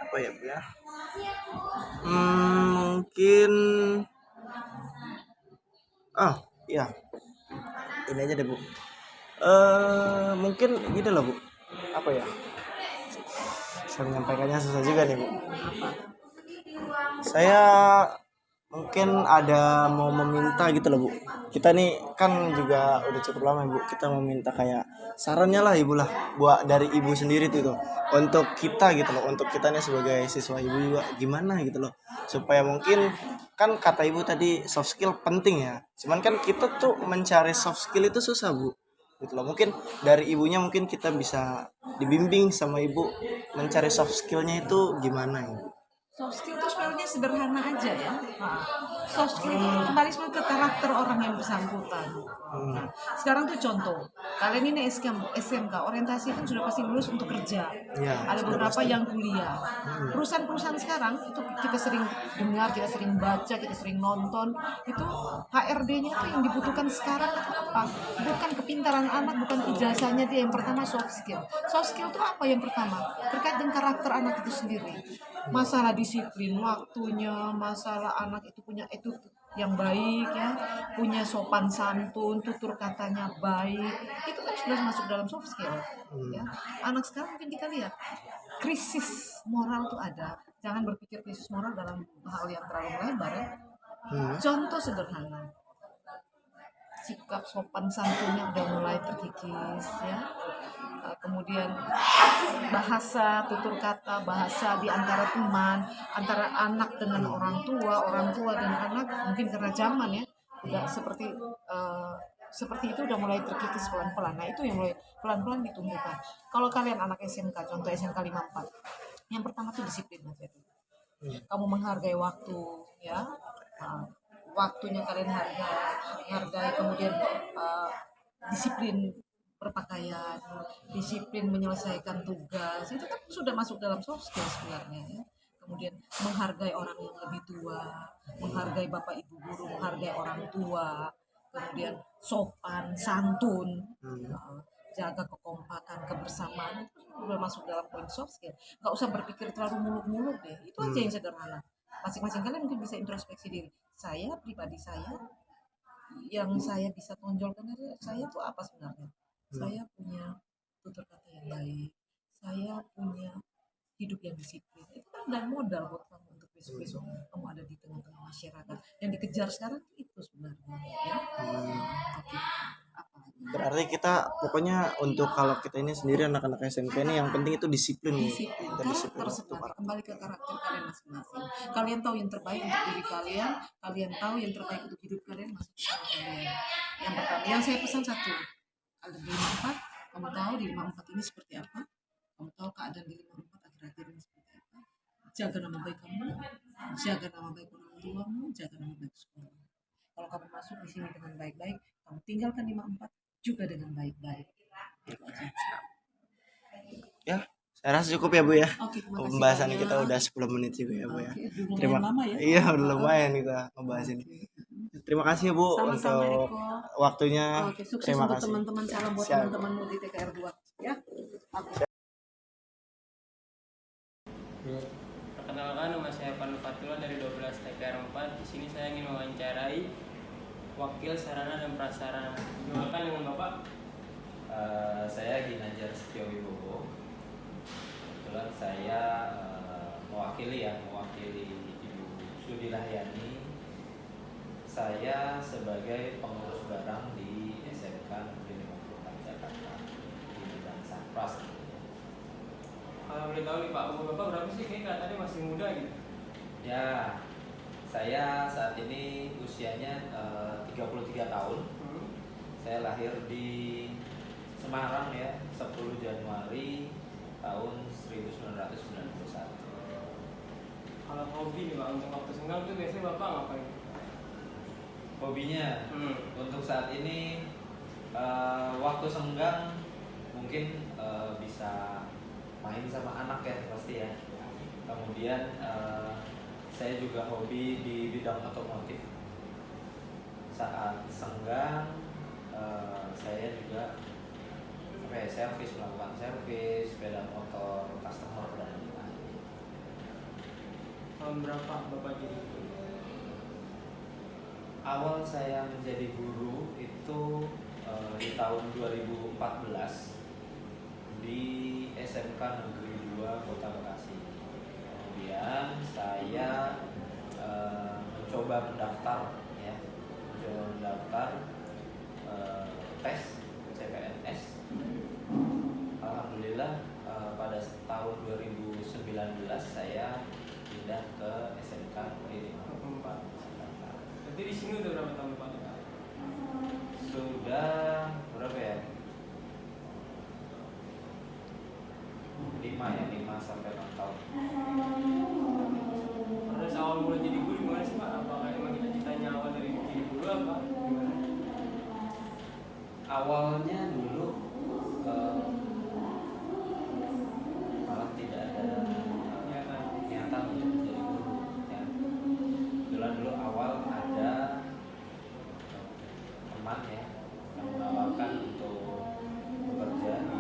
Apa ya Bu ya? Mungkin iya, ini aja deh Bu. Mungkin gini loh Bu, apa ya, saya menyampaikannya susah juga nih Bu. Saya mungkin ada mau meminta gitu loh Bu. Kita nih kan juga udah cukup lama Bu, kita mau minta kayak sarannya lah Ibu lah, buat dari Ibu sendiri tuh untuk kita gitu loh, untuk kita nih sebagai siswa Ibu juga gimana gitu loh, supaya mungkin kan kata Ibu tadi soft skill penting ya, cuman kan kita tuh mencari soft skill itu susah Bu gitu loh. Mungkin dari ibunya mungkin kita bisa dibimbing sama Ibu mencari soft skillnya itu gimana Ibu. Soft skill itu sebenarnya sederhana aja ya. Nah, soft skill itu kembali semua ke karakter orang yang bersangkutan. Nah, sekarang tuh contoh, kalian ini SMK, orientasi kan sudah pasti lulus untuk kerja. Ya, Ada beberapa yang kuliah. Perusahaan-perusahaan sekarang itu kita sering dengar, kita sering baca, kita sering nonton. Itu HRD-nya itu yang dibutuhkan sekarang itu apa? Bukan kepintaran anak, bukan ijazahnya dia. Yang pertama soft skill. Soft skill itu apa yang pertama? Terkait dengan karakter anak itu sendiri. Masalah disiplin waktunya, masalah anak itu punya attitude yang baik ya, punya sopan santun, tutur katanya baik, itu kan sudah masuk dalam soft skill ya. Anak sekarang mungkin kita lihat krisis moral tuh ada, jangan berpikir krisis moral dalam hal yang terlalu lebar ya. Contoh sederhana, sikap sopan santunnya udah mulai terkikis ya. Kemudian bahasa, tutur kata, bahasa di antara teman, antara anak dengan orang tua dan anak, mungkin karena zaman ya udah seperti itu udah mulai terkikis pelan-pelan. Nah itu yang mulai pelan-pelan ditumbuhkan. Kalau kalian anak SMK, contoh SMK 54, yang pertama tuh disiplin aja tuh. Kamu menghargai waktu ya. Waktunya kalian hargai, kemudian disiplin berpakaian, disiplin menyelesaikan tugas, itu kan sudah masuk dalam soft skill sebenarnya ya. Kemudian menghargai orang yang lebih tua, menghargai bapak ibu guru, menghargai orang tua, kemudian sopan, santun, jaga kekompakan, kebersamaan, itu sudah masuk dalam poin soft skill. Nggak usah berpikir terlalu muluk-muluk deh, itu aja yang sederhana. Masing-masing kalian mungkin bisa introspeksi diri. Saya, pribadi saya, yang saya bisa tonjolkan adalah saya tuh apa sebenarnya? Saya punya tutur kata yang baik, saya punya hidup yang disiplin. Itu kan udah modal buat kamu untuk besok-besok kamu ada di tengah-tengah masyarakat. Yang dikejar sekarang itu sebenarnya ya. Oke. Berarti kita pokoknya untuk kalau kita ini sendiri anak-anak SMK ini yang penting itu disiplin. Disiplin. Karakter sebenarnya kembali ke karakter kalian masing-masing. Kalian tahu yang terbaik untuk diri kalian, kalian tahu yang terbaik untuk hidup kalian masing-masing kalian. Yang pertama, yang saya pesan satu, ada di 54, kamu tahu di 54 ini seperti apa, kamu tahu keadaan di 54 akhir-akhir ini seperti apa. Jaga nama baik kamu, jaga nama baik orang tuamu, jaga nama baik sekolah. Kalau kamu masuk di sini dengan baik-baik, kamu tinggalkan 54 juga dengan baik-baik. Ya, saya rasa cukup ya Bu ya. Oke, pembahasan kita udah 10 menit juga ya Bu ya. Terima kasih. Iya, udah lumayan kita ngebahas ini. Terima kasih ya Bu. Sama-sama, untuk Eko. Waktunya. Oke, sukses Terima untuk kasih. teman-teman, salam buat Siap. teman-temanmu di TKR 2 ya. Oke. Perkenalkan, nama saya Pandu Fatullah dari 12 TKR 4. Di sini saya ingin mewawancarai Wakil Sarana dan Prasarana. Silakan dengan Bapak. Saya Ginanjar Setio Wibowo. Kebetulan saya mewakili Ibu Sudi Rahyani. Saya sebagai pengurus barang di SMK Negeri 54 Jakarta di bidang Sanpras. Kalau boleh tahu nih Pak, umur Bapak berapa sih? Kayaknya katanya masih muda gitu. Ya, saya saat ini usianya 33 tahun. Saya lahir di Semarang ya, 10 Januari tahun 1991. Kalau hobi nih Pak, untuk waktu senggang tuh biasanya Bapak ngapain? Hobinya untuk saat ini waktu senggang mungkin bisa main sama anak ya pasti ya. Kemudian saya juga hobi di bidang otomotif. Saat senggang saya juga melakukan servis sepeda motor customer dan lain-lain. Tahun berapa Bapak jadi guru? Awal saya menjadi guru itu di tahun 2014 di SMK Negeri 2 Kota Bekasi. Kemudian saya mencoba mendaftar ya, mencoba mendaftar tes CPNS. Alhamdulillah pada tahun 2019 saya pindah ke SMK Negeri 54 Jakarta. Berarti di sini udah berapa tahun Pak? Sudah berapa ya? 5 sampai 6 tahun. Terus awal mulai jadi guru gimana sih Pak? Apakah emang cita-citanya awal dari jadi guru apa gimana? Awalnya dulu malah tidak ada niatan untuk menjadi guru ya. Dulu awal ada teman ya yang menawarkan untuk bekerja di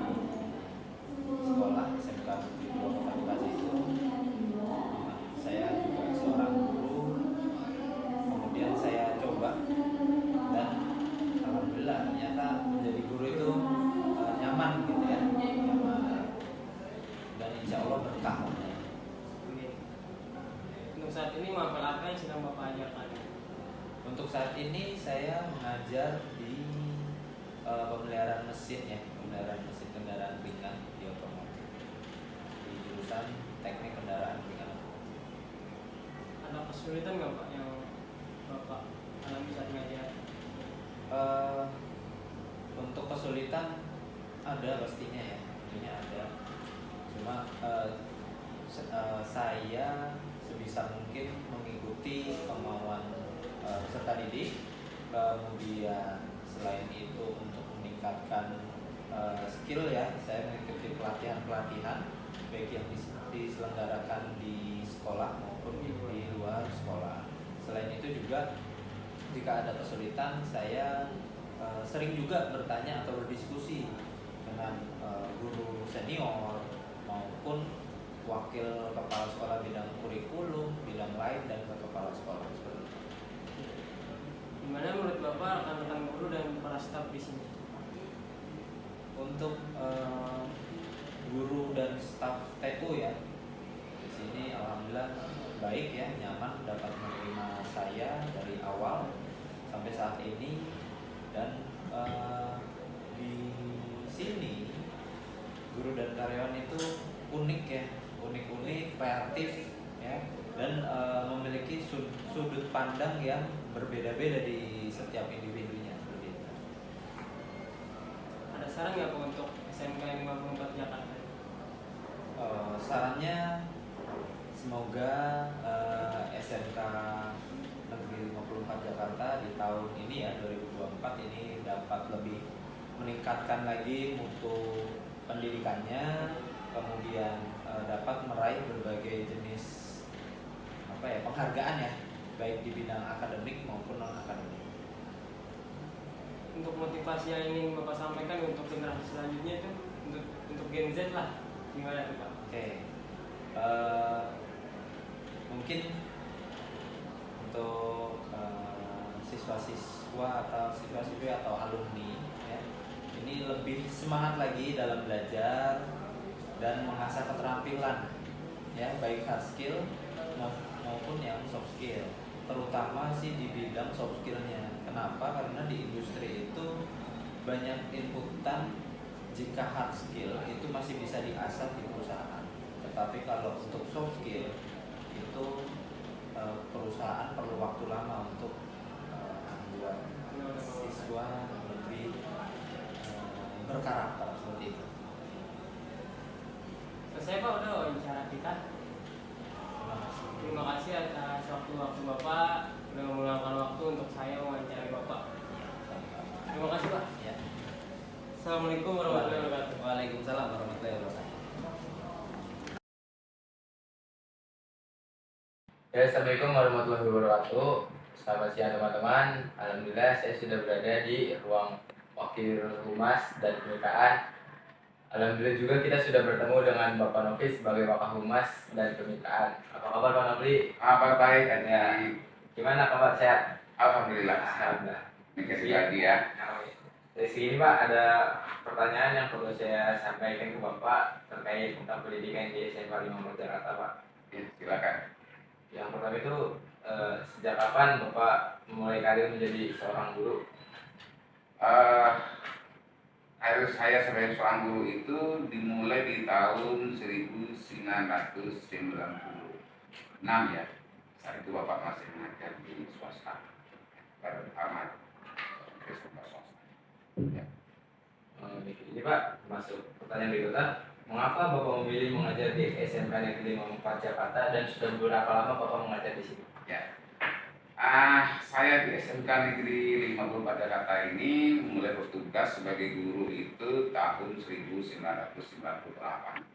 sekolah SMK Negeri 2 Kota Bekasi itu. Saya juga seorang guru, kemudian saya coba dan alhamdulillah ternyata menjadi guru itu nyaman gitu ya, nyaman dan insya Allah berkah. Untuk saat ini mapel apa yang sedang Bapak ajarkan? Untuk saat ini saya mengajar di pemeliharaan mesin ya, pemeliharaan mesin kendaraan ringan di otomotif di jurusan teknik kendaraan ringan. Ada kesulitan nggak Pak yang Bapak alami saat ngajar? Untuk kesulitan ada pastinya ya, tentunya ada. Cuma saya sebisa mungkin mengikuti kemauan peserta didik, kemudian selain itu untuk meningkatkan skill ya, saya mengikuti pelatihan-pelatihan baik yang diselenggarakan di sekolah maupun di luar sekolah. Selain itu juga jika ada kesulitan saya sering juga bertanya atau berdiskusi dengan guru senior maupun wakil kepala sekolah bidang kurikulum, bidang lain dan ke kepala sekolah seperti itu. Gimana menurut Bapak rekan-rekan guru dan para staf di sini? Untuk guru dan staf TU ya, di sini alhamdulillah baik ya, nyaman dapat menerima saya dari awal sampai saat ini. Dan di sini guru dan karyawan itu unik ya, unik-unik, kreatif ya, dan memiliki sudut pandang yang berbeda-beda di setiap individunya seperti itu. Ada saran nggak Pak untuk SMK 54 Jakarta? Sarannya semoga SMK Negeri 54 Jakarta di tahun ini ya 2024 ini dapat lebih meningkatkan lagi mutu pendidikannya, kemudian dapat meraih berbagai jenis penghargaan ya, baik di bidang akademik maupun non akademik. Untuk motivasi yang ingin Bapak sampaikan untuk generasi selanjutnya itu untuk Gen Z lah, gimana tuh Pak? Oke. Mungkin untuk siswa-siswa atau siswa-siswi atau alumni ya, ini lebih semangat lagi dalam belajar dan mengasah keterampilan ya, baik hard skill maupun yang soft skill, terutama sih di bidang soft skillnya. Kenapa? Karena di industri itu banyak inputan. Jika hard skill itu masih bisa diasah di perusahaan, tetapi kalau untuk soft skill itu perusahaan perlu waktu lama untuk membuat siswa lebih berkarakter seperti itu. Selesai Pak, udah wawancara kita. Terima kasih atas waktu Bapak sudah meluangkan waktu untuk saya mewawancari Bapak. Terima kasih Pak. Ya. Assalamualaikum warahmatullahi wabarakatuh. Waalaikumsalam warahmatullahi wabarakatuh. Ya, assalamualaikum warahmatullahi wabarakatuh. Selamat siang teman-teman. Alhamdulillah saya sudah berada di ruang wakil humas dan kemitraan. Alhamdulillah juga kita sudah bertemu dengan Bapak Novi sebagai Wakil Humas dan Kemitraan. Apa kabar Pak Novi? Kabar baik Ya. Gimana kabar, sehat? Alhamdulillah. Alhamdulillah. Dikasih lagi ya. Dari sini Pak ada pertanyaan yang perlu saya sampaikan ke Bapak terkait tentang pendidikan di SMK 54 Jakarta Pak. Ya, silakan. Yang pertama itu Sejak kapan Bapak memulai karir menjadi seorang guru? Karir saya sebagai seorang guru itu dimulai di tahun 1996 ya. Saat itu Bapak masih mengajar di swasta. Pertama swasta. Ya. Ini Pak, masuk pertanyaan berikutnya. Mengapa Bapak memilih mengajar di SMK Negeri 54 Jakarta dan sudah berapa lama Bapak mengajar di sini? Ya. Saya di SMK Negeri 54 Jakarta ini mulai bertugas sebagai guru itu tahun 1998.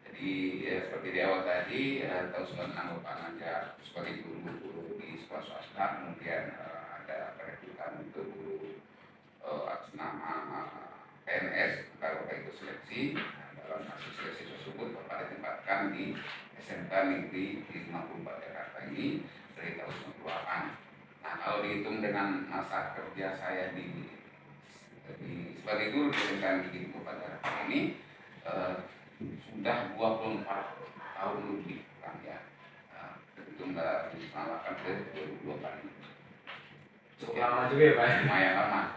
Jadi seperti di awal tadi, tahun 96 Bapak mengajar sebagai guru di sekolah swasta, kemudian ada perekrutan untuk guru atas nama PNS, kalau Bapak ikut seleksi. Dalam hasil seleksi tersebut Bapak ditempatkan di SMK Negeri 54 Jakarta ini dari tahun 98. Nah, kalau dihitung dengan masa kerja saya sebagai guru di SMK Negeri 54 Jakarta ini sudah 24 tahun lebih kan ya. Itu nggak disamakan ke 2024 ini. Cukup lama juga ya Pak? Lumayan lama.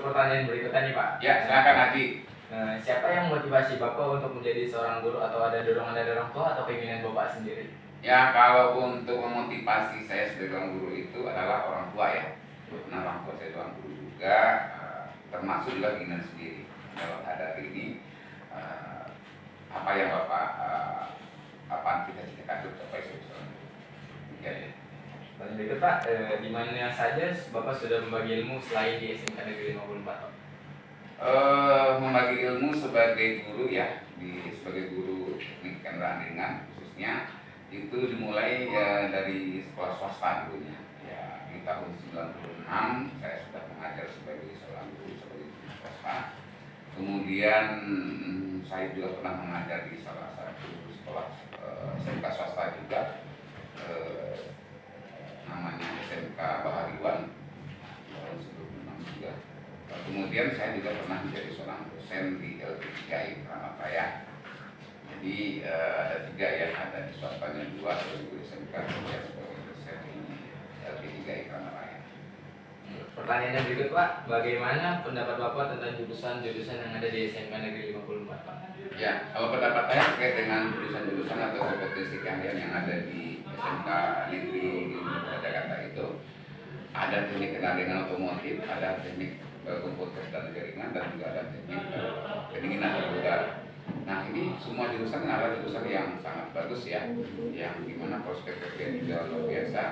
Pertanyaan berikutnya nih Pak. Ya, silakan Haji. Siapa yang motivasi Bapak untuk menjadi seorang guru, atau ada dorongan dari orang tua atau keinginan Bapak sendiri? Ya, kalau untuk memotivasi saya sebagai seorang guru itu adalah orang tua ya. Karena orang tua saya seorang guru juga, termasuk juga keinginan sendiri. Kalau ada ini, apa yang Bapak kita cita-cita untuk capai sebagai seorang guru. Ya. Dan berikut Pak, di mana saja Bapak sudah membagi ilmu selain di SMK Negeri 54 Pak? Membagi ilmu sebagai guru ya, sebagai guru teknik kendaraan ringan khususnya itu dimulai ya dari sekolah swasta dulunya. Ya, di tahun 96 saya sudah mengajar sebagai seorang guru sebagai guru swasta. Kemudian saya juga pernah mengajar di salah satu sekolah SMK swasta juga, namanya SMK Bahariwan tahun 96 juga. Kemudian saya juga pernah menjadi seorang dosen di LP3I Kramat Raya. Jadi ada 3 ya, ada di swastanya 2, terus di SMK kemudian sebagai dosen di LP3I Kramat Raya. Pertanyaan yang berikut Pak, bagaimana pendapat Bapak tentang jurusan-jurusan yang ada di SMK Negeri 54 Pak? Ya, kalau pendapat saya terkait dengan jurusan-jurusan atau kompetensi keahlian yang ada di SMK Negeri 54 Jakarta itu, ada teknik kendaraan otomotif, ada teknik komputer dan jaringan, dan juga ada teknik pendinginan udara. Nah, ini semua jurusan adalah jurusan yang sangat bagus ya, yang dimana prospek kerja juga luar biasa,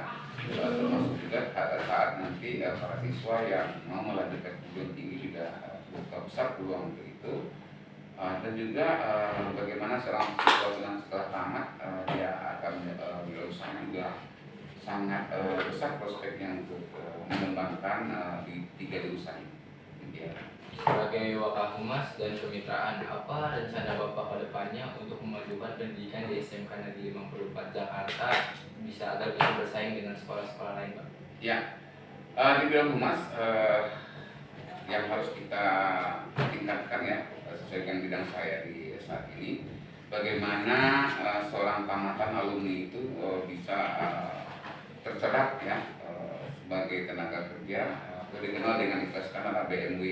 termasuk juga pada saat nanti para siswa yang mau melanjutkan perguruan tinggi juga buka besar peluang untuk itu. Dan juga bagaimana seorang siswa setelah tamat dia akan lulusan juga sangat besar prospeknya untuk mengembangkan di 3 jurusan ini. Sebagai Wakapolhumas dan kemitraan, apa rencana Bapak ke depannya untuk memajukan pendidikan di SMK Negeri 54 Jakarta agar bisa bersaing dengan sekolah-sekolah lain Pak? Ya, di bidang humas yang harus kita tingkatkan ya, sesuai dengan bidang saya di saat ini, bagaimana seorang tamatan alumni itu bisa terserap ya sebagai tenaga kerja, dikenal dengan istilah sekarang BMW.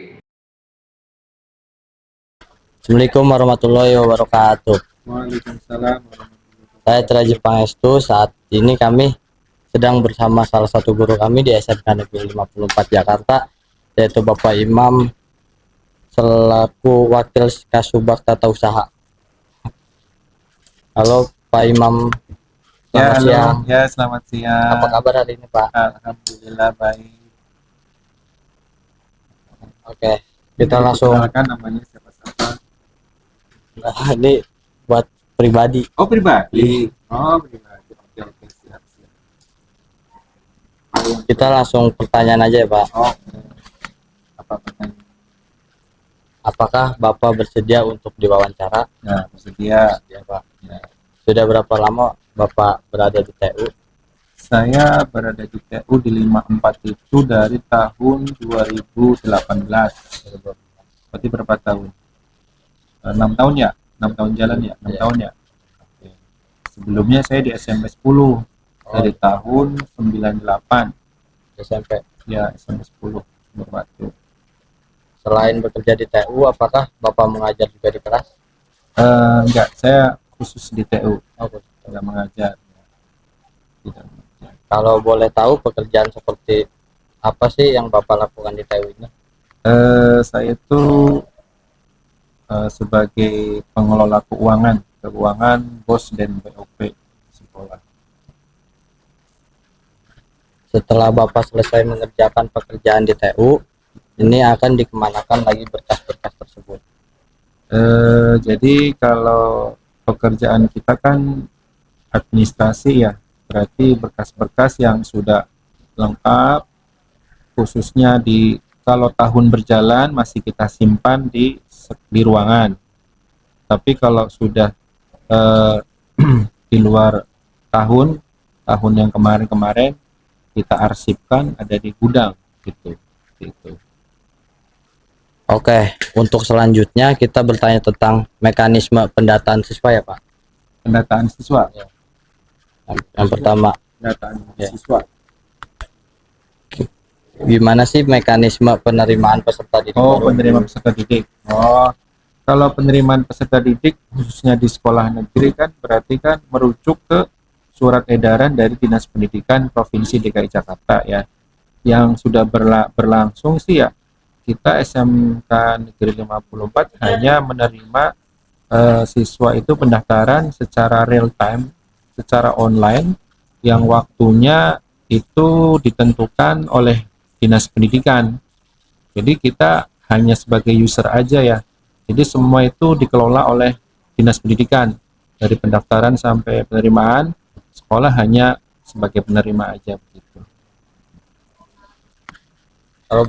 Assalamualaikum warahmatullahi wabarakatuh. Waalaikumsalam. Saya Teraji Pangestu. Saat ini kami sedang bersama salah satu guru kami di SMK Negeri 54 Jakarta, yaitu Bapak Imam selaku Wakil Kasubag Tata Usaha. Halo Pak Imam. Selamat siang. Ya, selamat siang. Apa kabar hari ini Pak? Alhamdulillah baik. Oke, kita langsung. Namanya siapa-siapa? Nah, ini buat pribadi. Oh pribadi. Oh pribadi. Oke, siap. Kita langsung pertanyaan aja ya Pak. Oh, apa pertanyaan? Apakah Bapak bersedia untuk diwawancara? Ya, bersedia. Ya Pak. Ya. Sudah berapa lama Bapak berada di TU? Saya berada di TU di 54 itu dari tahun 2018. Berarti berapa tahun? 6 tahun ya? 6 tahun jalan ya? 6 tahun ya? Oke. Sebelumnya saya di SMP 10 dari tahun 98. SMP. Ya, SMP 10 Sumber Batu. Selain bekerja di TU, apakah Bapak mengajar juga di kelas? Enggak, saya khusus di TU. Enggak mengajar. Tidak. Kalau boleh tahu pekerjaan seperti apa sih yang Bapak lakukan di TU ini? Saya itu sebagai pengelola keuangan BOS dan BOP sekolah. Setelah Bapak selesai mengerjakan pekerjaan di TU, ini akan dikemanakan lagi berkas-berkas tersebut? Jadi kalau pekerjaan kita kan administrasi ya, berarti berkas-berkas yang sudah lengkap, khususnya kalau tahun berjalan masih kita simpan di ruangan. Tapi kalau sudah di luar tahun yang kemarin-kemarin kita arsipkan ada di gudang gitu. Oke, untuk selanjutnya kita bertanya tentang mekanisme pendataan siswa ya Pak. Pendataan siswa. Ya. Yang pertama. Pendataan siswa. Gimana sih mekanisme penerimaan peserta didik? Penerimaan peserta didik. Kalau penerimaan peserta didik khususnya di sekolah negeri kan berarti kan merujuk ke surat edaran dari Dinas Pendidikan Provinsi DKI Jakarta ya. Yang sudah berlangsung sih ya. Kita SMK Negeri 54 hanya menerima siswa itu pendaftaran secara real time, secara online, yang waktunya itu ditentukan oleh Dinas Pendidikan. Jadi kita hanya sebagai user aja ya. Jadi semua itu dikelola oleh Dinas Pendidikan. Dari pendaftaran sampai penerimaan, sekolah hanya sebagai penerima aja begitu. Kalau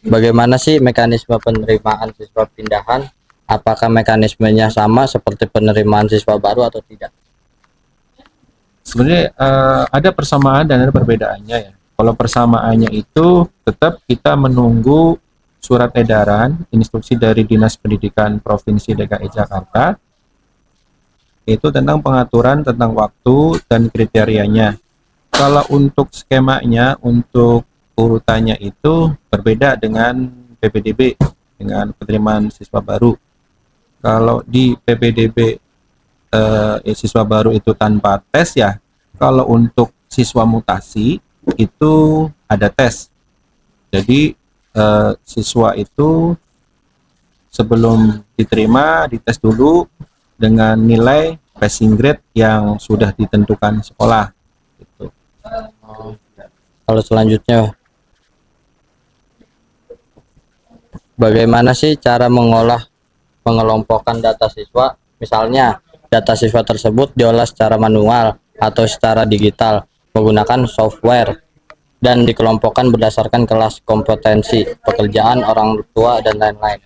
bagaimana sih mekanisme penerimaan siswa pindahan? Apakah mekanismenya sama seperti penerimaan siswa baru atau tidak? Sebenarnya ada persamaan dan ada perbedaannya ya. Kalau persamaannya itu tetap kita menunggu surat edaran instruksi dari Dinas Pendidikan Provinsi DKI Jakarta itu tentang pengaturan tentang waktu dan kriterianya. Kalau untuk skemanya, untuk urutannya itu berbeda dengan PPDB, dengan penerimaan siswa baru. Kalau di PPDB siswa baru itu tanpa tes ya, kalau untuk siswa mutasi itu ada tes. Jadi siswa itu sebelum diterima dites dulu dengan nilai passing grade yang sudah ditentukan sekolah. Gitu. Kalau selanjutnya, bagaimana sih cara mengelompokkan data siswa? Misalnya, data siswa tersebut diolah secara manual atau secara digital menggunakan software dan dikelompokkan berdasarkan kelas kompetensi, pekerjaan orang tua, dan lain-lain.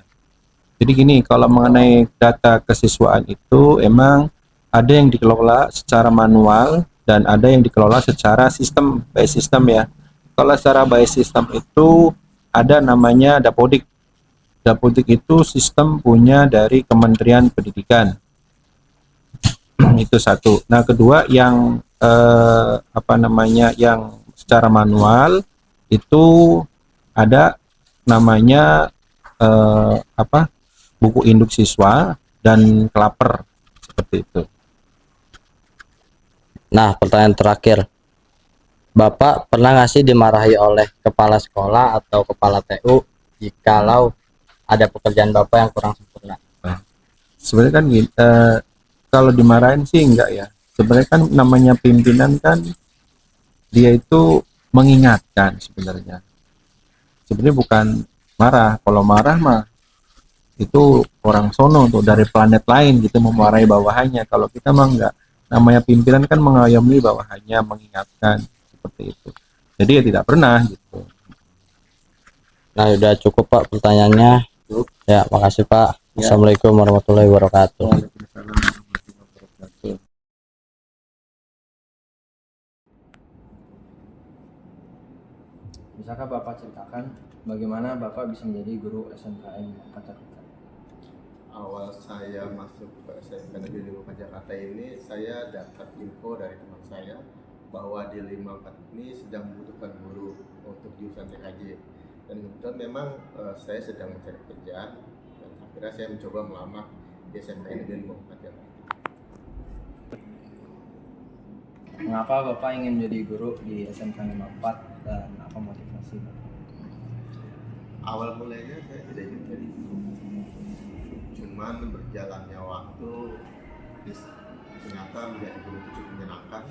Jadi gini, kalau mengenai data kesiswaan itu emang ada yang dikelola secara manual dan ada yang dikelola secara sistem, by system ya. Kalau secara by system itu ada namanya Dapodik. Dapodik itu sistem punya dari Kementerian Pendidikan. Itu satu. Nah, kedua yang yang secara manual itu ada namanya buku induk siswa dan kelaper seperti itu. Nah, pertanyaan terakhir, Bapak pernah nggak sih dimarahi oleh kepala sekolah atau kepala TU jikalau ada pekerjaan Bapak yang kurang sempurna? Sebenarnya kan kalau dimarahin sih enggak ya. Sebenarnya kan namanya pimpinan kan dia itu mengingatkan sebenarnya. Sebenarnya bukan marah. Kalau marah mah itu orang sono tuh dari planet lain gitu memarahi bawahannya. Kalau kita mah enggak. Namanya pimpinan kan mengayomi bawahannya, mengingatkan seperti itu. Jadi ya tidak pernah gitu. Nah, udah cukup Pak pertanyaannya. Ya, makasih Pak. Assalamualaikum warahmatullahi wabarakatuh. Bisakah Bapak ceritakan bagaimana Bapak bisa menjadi guru SMKN Jakarta? Awal saya masuk ke SMK Negeri 54 Jakarta ini, saya dapat info dari teman saya bahwa di 54 ini sedang membutuhkan guru untuk jurusan TKJ. Dan kebetulan memang saya sedang mencari pekerjaan dan akhirnya saya mencoba melamar di SMK Negeri 54 Jakarta. Mengapa Bapak ingin menjadi guru di SMK 54 dan apa motivasi Bapak? Awal mulanya saya tidak ingin jadi guru, cuman berjalannya waktu ternyata menjadi guru itu cukup menyenangkan,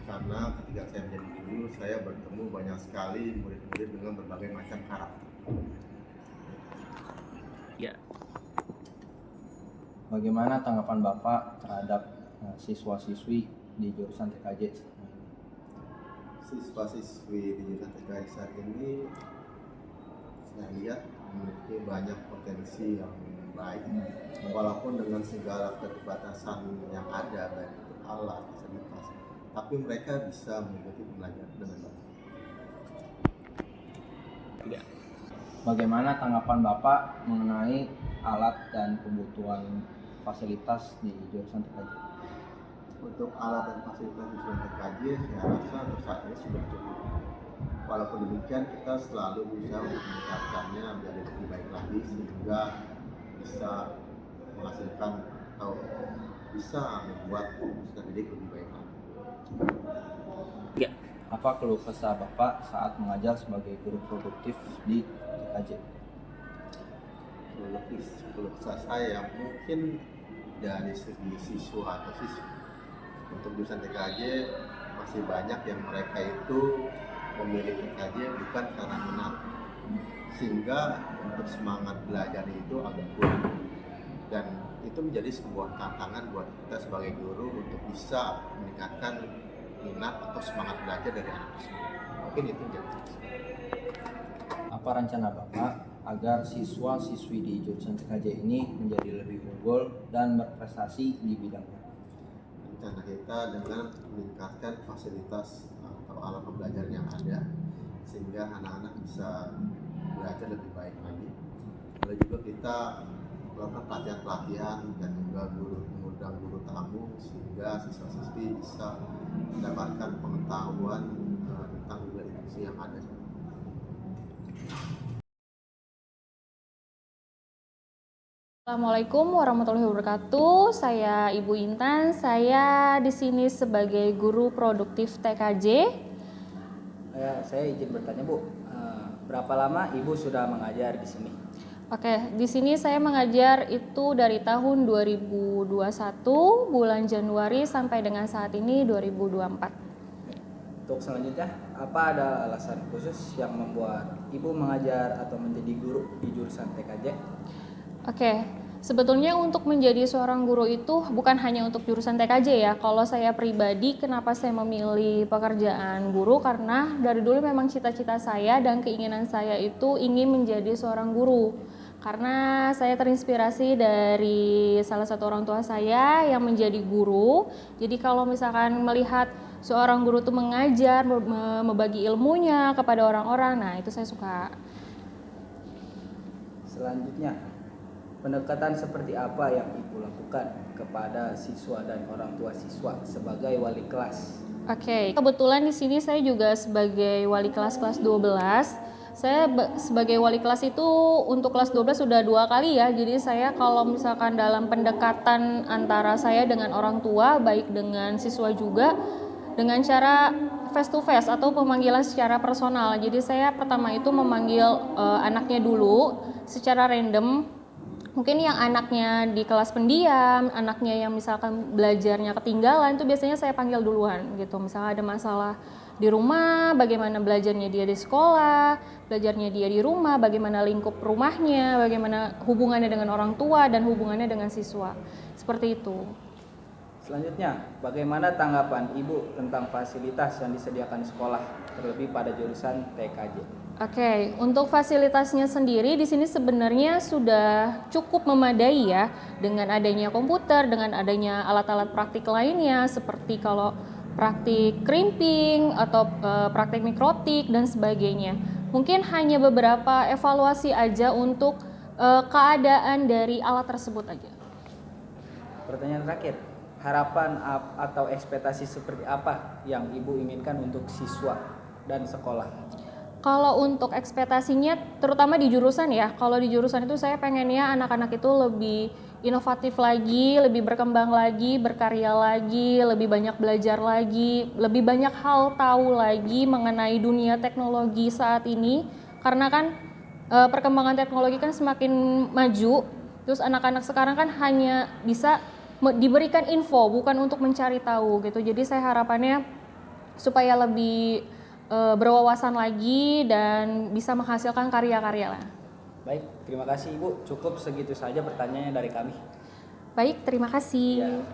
karena ketika saya menjadi guru saya bertemu banyak sekali murid-murid dengan berbagai macam karakter. Ya. Bagaimana tanggapan Bapak terhadap siswa-siswi di jurusan TKJ? Siswa-siswi di jurusan TKJ saat ini saya lihat memiliki banyak potensi yang baik, walaupun dengan segala keterbatasan yang ada, baik itu alat, fasilitas, tapi mereka bisa mengikuti pembelajaran dengan baik. Bagaimana tanggapan Bapak mengenai alat dan kebutuhan fasilitas di jurusan TKJ? Untuk alat dan fasilitas di jurusan TKJ, saya rasa untuk saat ini sudah cukup. Walaupun demikian, kita selalu berusaha untuk meningkatkannya menjadi lebih baik lagi, sehingga bisa menghasilkan atau bisa membuat peserta didik lebih baik lagi. Ya. Apa keluh kesah Bapak saat mengajar sebagai guru produktif di TKJ? Keluh kesah saya mungkin dari segi siswa atau siswi. Untuk jurusan TKJ masih banyak yang mereka itu memilih TKJ bukan karena minat, sehingga untuk semangat belajar itu agak kurang, dan itu menjadi sebuah tantangan buat kita sebagai guru untuk bisa meningkatkan minat atau semangat belajar dari anak tersebut. Mungkin itu jadi. Apa rencana Bapak agar siswa-siswi di jurusan TKJ ini menjadi lebih unggul dan berprestasi di bidangnya? Rencana kita dengan meningkatkan fasilitas atau alat pembelajaran yang ada, sehingga anak-anak bisa belajar lebih baik lagi. Lalu juga kita melakukan pelatihan-pelatihan dan juga mengundang guru tamu, sehingga siswa-siswi bisa mendapatkan pengetahuan tentang juga isu yang ada. Assalamualaikum warahmatullahi wabarakatuh. Saya Ibu Intan. Saya di sini sebagai guru produktif TKJ. Saya izin bertanya, Bu. Berapa lama Ibu sudah mengajar di sini? Oke, di sini saya mengajar itu dari tahun 2021 bulan Januari sampai dengan saat ini 2024. Untuk selanjutnya, apa ada alasan khusus yang membuat Ibu mengajar atau menjadi guru di jurusan TKJ? Oke, sebetulnya untuk menjadi seorang guru itu bukan hanya untuk jurusan TKJ ya. Kalau saya pribadi, kenapa saya memilih pekerjaan guru? Karena dari dulu memang cita-cita saya dan keinginan saya itu ingin menjadi seorang guru. Karena saya terinspirasi dari salah satu orang tua saya yang menjadi guru. Jadi kalau misalkan melihat seorang guru itu mengajar, membagi ilmunya kepada orang-orang, nah itu saya suka. Selanjutnya, pendekatan seperti apa yang Ibu lakukan kepada siswa dan orang tua siswa sebagai wali kelas? Oke, kebetulan di sini saya juga sebagai wali kelas 12. Saya sebagai wali kelas itu untuk kelas 12 sudah 2 kali ya. Jadi saya kalau misalkan dalam pendekatan antara saya dengan orang tua, baik dengan siswa juga, dengan cara face to face atau pemanggilan secara personal. Jadi saya pertama itu memanggil anaknya dulu secara random. Mungkin yang anaknya di kelas pendiam, anaknya yang misalkan belajarnya ketinggalan, itu biasanya saya panggil duluan gitu. Misalnya ada masalah di rumah, bagaimana belajarnya dia di sekolah, belajarnya dia di rumah, bagaimana lingkup rumahnya, bagaimana hubungannya dengan orang tua dan hubungannya dengan siswa. Seperti itu. Selanjutnya, bagaimana tanggapan Ibu tentang fasilitas yang disediakan di sekolah, terlebih pada jurusan TKJ? Oke, untuk fasilitasnya sendiri di sini sebenarnya sudah cukup memadai ya, dengan adanya komputer, dengan adanya alat-alat praktik lainnya seperti kalau praktik crimping atau praktik mikrotik dan sebagainya. Mungkin hanya beberapa evaluasi aja untuk keadaan dari alat tersebut aja. Pertanyaan terakhir, harapan atau ekspektasi seperti apa yang Ibu inginkan untuk siswa dan sekolah? Kalau untuk ekspektasinya, terutama di jurusan ya, kalau di jurusan itu saya pengennya anak-anak itu lebih inovatif lagi, lebih berkembang lagi, berkarya lagi, lebih banyak belajar lagi, lebih banyak hal tahu lagi mengenai dunia teknologi saat ini. Karena kan perkembangan teknologi kan semakin maju, terus anak-anak sekarang kan hanya bisa diberikan info, bukan untuk mencari tahu gitu. Jadi saya harapannya supaya lebih berwawasan lagi dan bisa menghasilkan karya-karya lah. Baik, terima kasih Ibu. Cukup segitu saja pertanyaannya dari kami. Baik, terima kasih.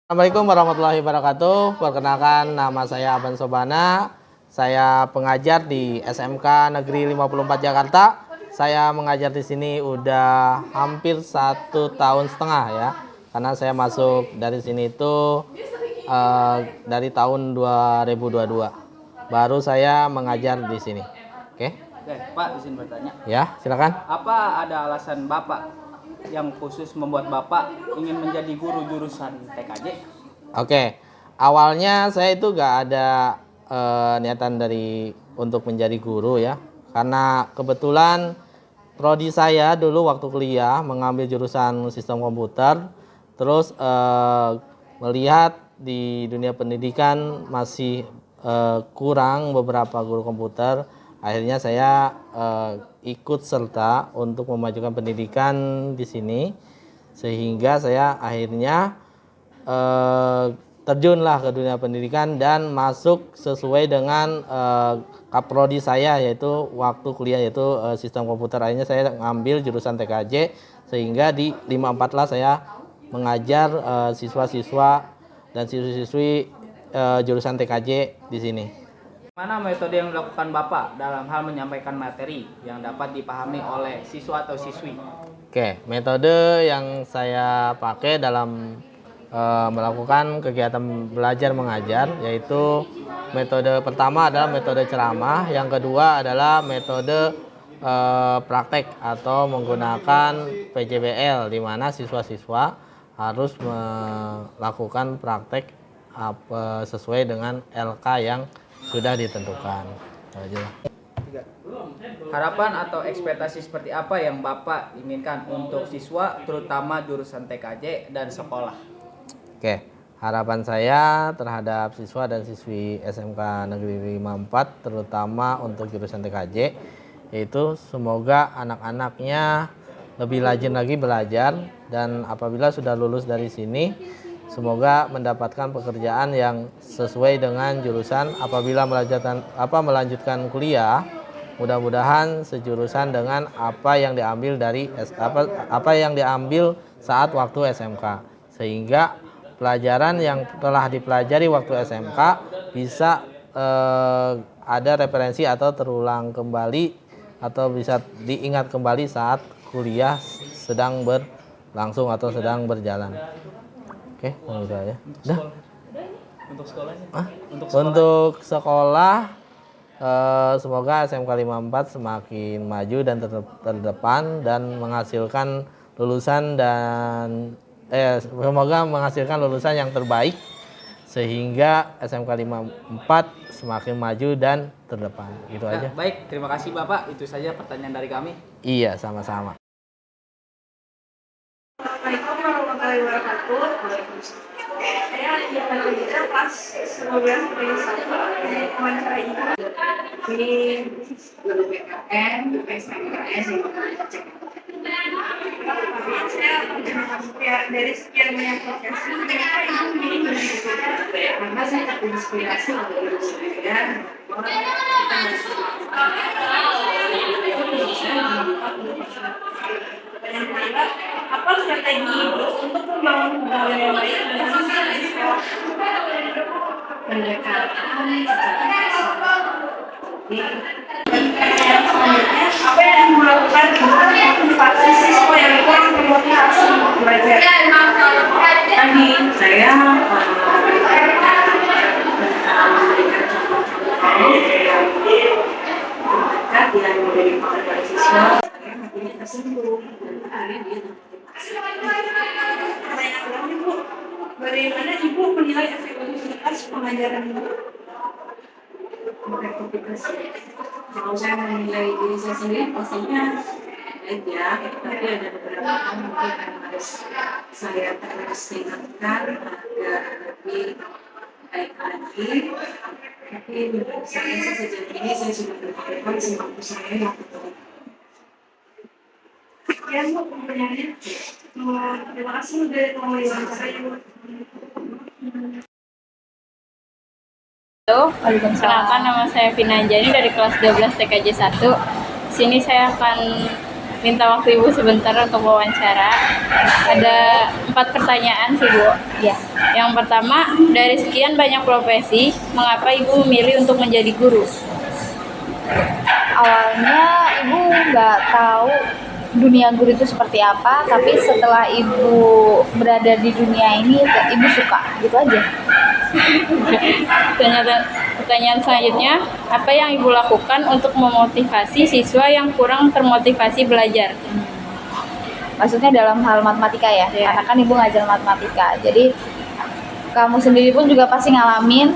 Assalamualaikum warahmatullahi wabarakatuh. Perkenalkan, nama saya Aban Sobana. Saya pengajar di SMK Negeri 54 Jakarta. Saya mengajar di sini udah hampir 1,5 tahun ya. Karena saya masuk dari sini itu dari tahun 2022. Baru saya mengajar di sini. Oke, Pak, izin bertanya. Ya, silakan. Apa ada alasan Bapak yang khusus membuat Bapak ingin menjadi guru jurusan TKJ? Oke, awalnya saya itu gak ada niatan untuk menjadi guru ya. Karena kebetulan prodi saya dulu waktu kuliah mengambil jurusan sistem komputer. Terus melihat di dunia pendidikan masih kurang beberapa guru komputer. Akhirnya saya ikut serta untuk memajukan pendidikan di sini, sehingga saya akhirnya terjunlah ke dunia pendidikan dan masuk sesuai dengan kaprodi saya, yaitu waktu kuliah yaitu sistem komputer. Akhirnya saya ngambil jurusan TKJ, sehingga di 54 lah saya mengajar siswa-siswa dan siswi-siswi jurusan TKJ di sini. Mana metode yang dilakukan Bapak dalam hal menyampaikan materi yang dapat dipahami oleh siswa atau siswi? Oke, metode yang saya pakai dalam melakukan kegiatan belajar mengajar, yaitu metode pertama adalah metode ceramah, yang kedua adalah metode praktek atau menggunakan PJBL, di mana siswa-siswa harus melakukan praktek sesuai dengan LK yang sudah ditentukan. Harapan atau ekspektasi seperti apa yang Bapak inginkan untuk siswa, terutama jurusan TKJ dan sekolah? Oke, harapan saya terhadap siswa dan siswi SMK Negeri 54, terutama untuk jurusan TKJ, yaitu semoga anak-anaknya lebih rajin lagi belajar, dan apabila sudah lulus dari sini semoga mendapatkan pekerjaan yang sesuai dengan jurusan. Apabila melanjutkan kuliah, mudah-mudahan sejurusan dengan apa yang diambil saat waktu SMK, sehingga pelajaran yang telah dipelajari waktu SMK bisa ada referensi atau terulang kembali atau bisa diingat kembali saat kuliah sedang berlangsung atau sedang berjalan. Oke, gitu aja. Untuk sekolahnya? Untuk sekolah, semoga SMK 54 semakin maju dan terdepan dan menghasilkan lulusan semoga menghasilkan lulusan yang terbaik, sehingga SMK 54 semakin maju dan terdepan. Gitu aja. Baik, terima kasih Bapak. Itu saja pertanyaan dari kami. Iya, sama-sama. Assalamualaikum warahmatullahi wabarakatuh. Saya Iyatan Lisa kelas 12 dari wawancara ibu. Ini guru BKN, SMKS yang saya dari sekian banyak profesi, kenapa ibu milih menjadi guru? Karena saya terinspirasi dari ibu saya. Kita apa strategi ibu untuk membangun hubungan yang baik dengan siswa? Pendekatan secara personal. Yang selanjutnya, apa yang ibu lakukan untuk motivasi siswa yang kurang termotivasi untuk belajar? Tadi saya memberikan contoh-contoh yang dekat yang menjadi pekerjaan siswa. Saya hatinya tersentuh dan akhirnya dia Pertanyaan Ibu, bagaimana Ibu menilai efektivitas pengajaran Ibu? Efektivitas. Kalau saya menilai diri saya sendiri pastinya aja, tapi ada beberapa hal mungkin yang harus saya terus tingkatkan agar lebih baik lagi. Tapi menurut saya sih sejauh ini saya sudah berkomitmen semampu saya yang terbaik. Sekian Bu pertanyaannya. Terima kasih sudah mewawancarai Ibu. Halo, perkenalkan nama saya Vina Anjani dari kelas 12 TKJ 1. Sini saya akan minta waktu Ibu sebentar untuk wawancara. Ada 4 pertanyaan sih Bu. Ya. Yang pertama, dari sekian banyak profesi, mengapa Ibu memilih untuk menjadi guru? Awalnya Ibu nggak tahu dunia guru itu seperti apa, tapi setelah Ibu berada di dunia ini, Ibu suka, gitu aja. Pertanyaan selanjutnya, apa yang Ibu lakukan untuk memotivasi siswa yang kurang termotivasi belajar? Maksudnya dalam hal matematika ya, karena kan Ibu ngajar matematika. Jadi kamu sendiri pun juga pasti ngalamin,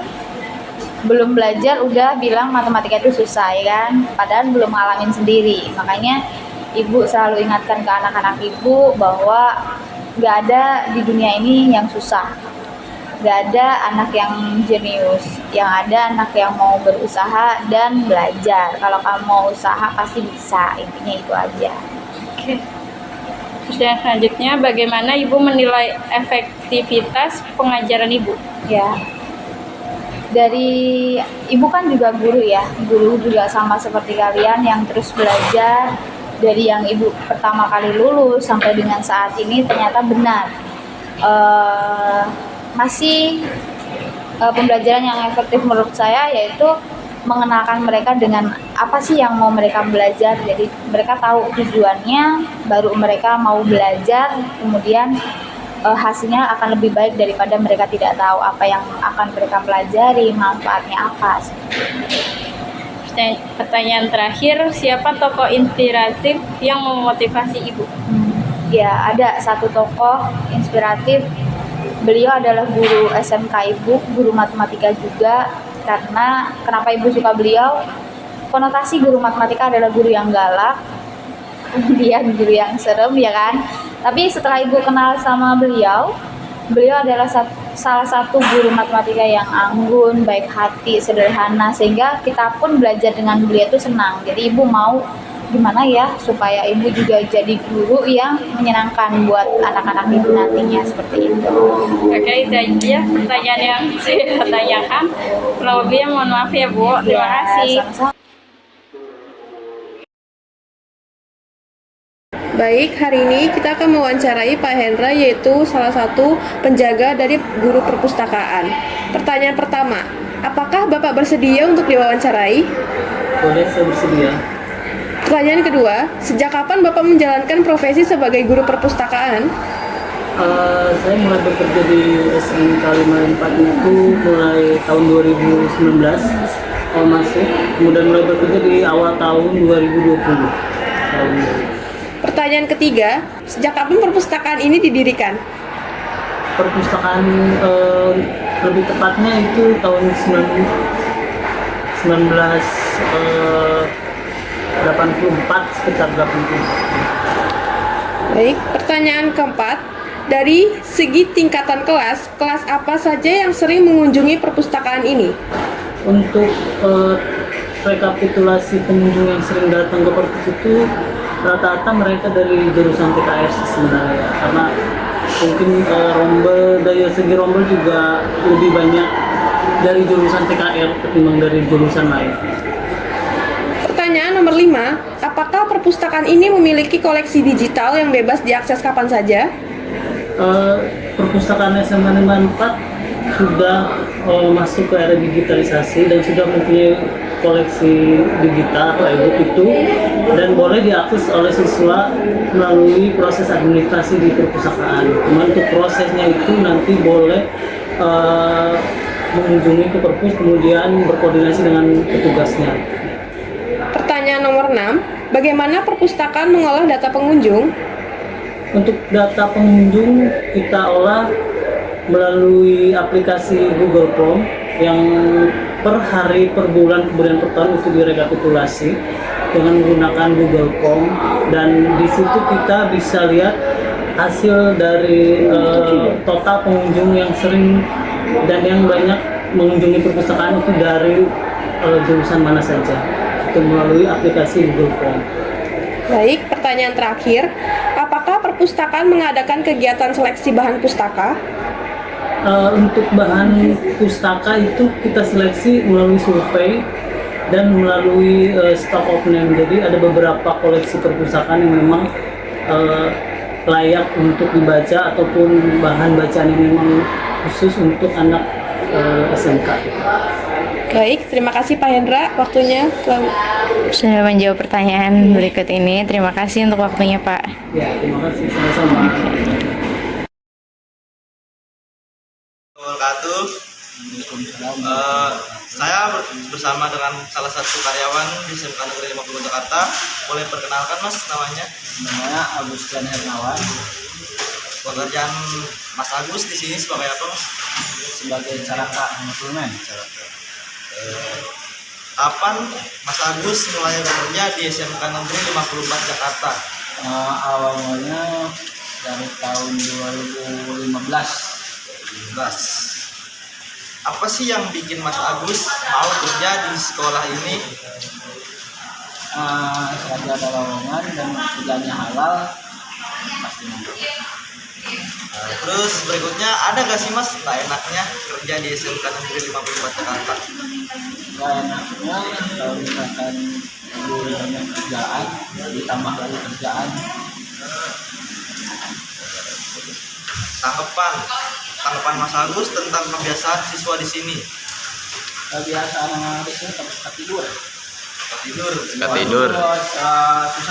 belum belajar udah bilang matematika itu susah ya kan, padahal belum ngalamin sendiri. Makanya Ibu selalu ingatkan ke anak-anak Ibu bahwa nggak ada di dunia ini yang susah. Gak ada anak yang jenius, yang ada anak yang mau berusaha dan belajar. Kalau kamu mau usaha pasti bisa, intinya itu aja. Oke. Pertanyaan selanjutnya, bagaimana Ibu menilai efektivitas pengajaran Ibu? Ya, dari Ibu kan juga guru ya, guru juga sama seperti kalian yang terus belajar. Dari yang Ibu pertama kali lulus sampai dengan saat ini ternyata benar. Masih pembelajaran yang efektif menurut saya yaitu mengenalkan mereka dengan apa sih yang mau mereka belajar. Jadi mereka tahu tujuannya, baru mereka mau belajar, kemudian hasilnya akan lebih baik daripada mereka tidak tahu apa yang akan mereka pelajari, manfaatnya apa. Pertanyaan terakhir, siapa tokoh inspiratif yang memotivasi Ibu? Ya, ada satu tokoh inspiratif. Beliau adalah guru SMK Ibu, guru matematika juga. Karena kenapa Ibu suka beliau? Konotasi guru matematika adalah guru yang galak, kemudian guru yang serem ya kan. Tapi setelah Ibu kenal sama beliau, beliau adalah salah satu guru matematika yang anggun, baik hati, sederhana, sehingga kita pun belajar dengan beliau itu senang. Jadi Ibu mau gimana ya supaya Ibu juga jadi guru yang menyenangkan buat anak-anak Ibu nantinya, seperti itu. Oke, itu aja pertanyaan yang saya tanyakan. Kalau lebihnya mohon maaf ya Bu. Terima kasih. Sama-sama. Baik, hari ini kita akan mewawancarai Pak Hendra, yaitu salah satu penjaga dari guru perpustakaan. Pertanyaan pertama, apakah Bapak bersedia untuk diwawancarai? Boleh, saya bersedia. Pertanyaan kedua, sejak kapan Bapak menjalankan profesi sebagai guru perpustakaan? Saya mulai bekerja di SMK 54 itu mulai tahun 2019 masuk, kemudian mulai bekerja di awal tahun 2020. Pertanyaan ketiga, sejak kapan perpustakaan ini didirikan? Perpustakaan lebih tepatnya itu tahun 1984, sekitar 84. Baik, pertanyaan keempat, dari segi tingkatan kelas apa saja yang sering mengunjungi perpustakaan ini? Untuk rekapitulasi pengunjung yang sering datang ke perpus itu rata-rata mereka dari jurusan TKS sebenarnya, karena mungkin dari segi rombel juga lebih banyak dari jurusan TKR ketimbang dari jurusan lain. Pertanyaan nomor 5, apakah perpustakaan ini memiliki koleksi digital yang bebas diakses kapan saja? Perpustakaan SMK 54 sudah masuk ke era digitalisasi dan sudah mempunyai koleksi digital atau e-book itu, dan boleh diakses oleh siswa melalui proses administrasi di perpustakaan. Cuman untuk prosesnya itu nanti boleh mengunjungi ke perpus, kemudian berkoordinasi dengan petugasnya. Pertanyaan nomor 6, bagaimana perpustakaan mengolah data pengunjung? Untuk data pengunjung kita olah melalui aplikasi Google Form yang per hari, per bulan, kemudian per tahun itu direkapitulasi dengan menggunakan Google Form, dan di situ kita bisa lihat hasil dari total pengunjung yang sering dan yang banyak mengunjungi perpustakaan itu dari jurusan mana saja, itu melalui aplikasi Google Form. Baik, pertanyaan terakhir, apakah perpustakaan mengadakan kegiatan seleksi bahan pustaka? Untuk bahan pustaka itu kita seleksi melalui survei dan melalui stock of name. Jadi ada beberapa koleksi perpustakaan yang memang layak untuk dibaca ataupun bahan bacaan yang memang khusus untuk anak SMK. Baik, terima kasih Pak Hendra, waktunya sudah menjawab pertanyaan berikut ini. Terima kasih untuk waktunya Pak. Ya, terima kasih, sama-sama. Saya bersama dengan salah satu karyawan di SMK Negeri 50 Jakarta. Boleh perkenalkan Mas namanya? Namanya Agustin Hernawan. Pekerjaan Mas Agus di sini sebagai apa Mas? Sebagai caraka monitoring. Kapan Mas Agus mulai bekerja di SMK Negeri 54 Jakarta? Awalnya dari tahun 2015. Apa sih yang bikin Mas Agus mau kerja di sekolah ini? Selagi ada lowongan dan kerjanya halal, pasti mau. Terus berikutnya, ada gak sih Mas tak enaknya kerja di SMK Negeri 54 Jakarta? Gak enaknya kalau misalkan lebih banyak kerjaan, ditambah lagi kerjaan. Tanggapan Mas Agus tentang kebiasaan siswa di sini. Kebiasaan anak di sini suka tidur. Tidur. Susah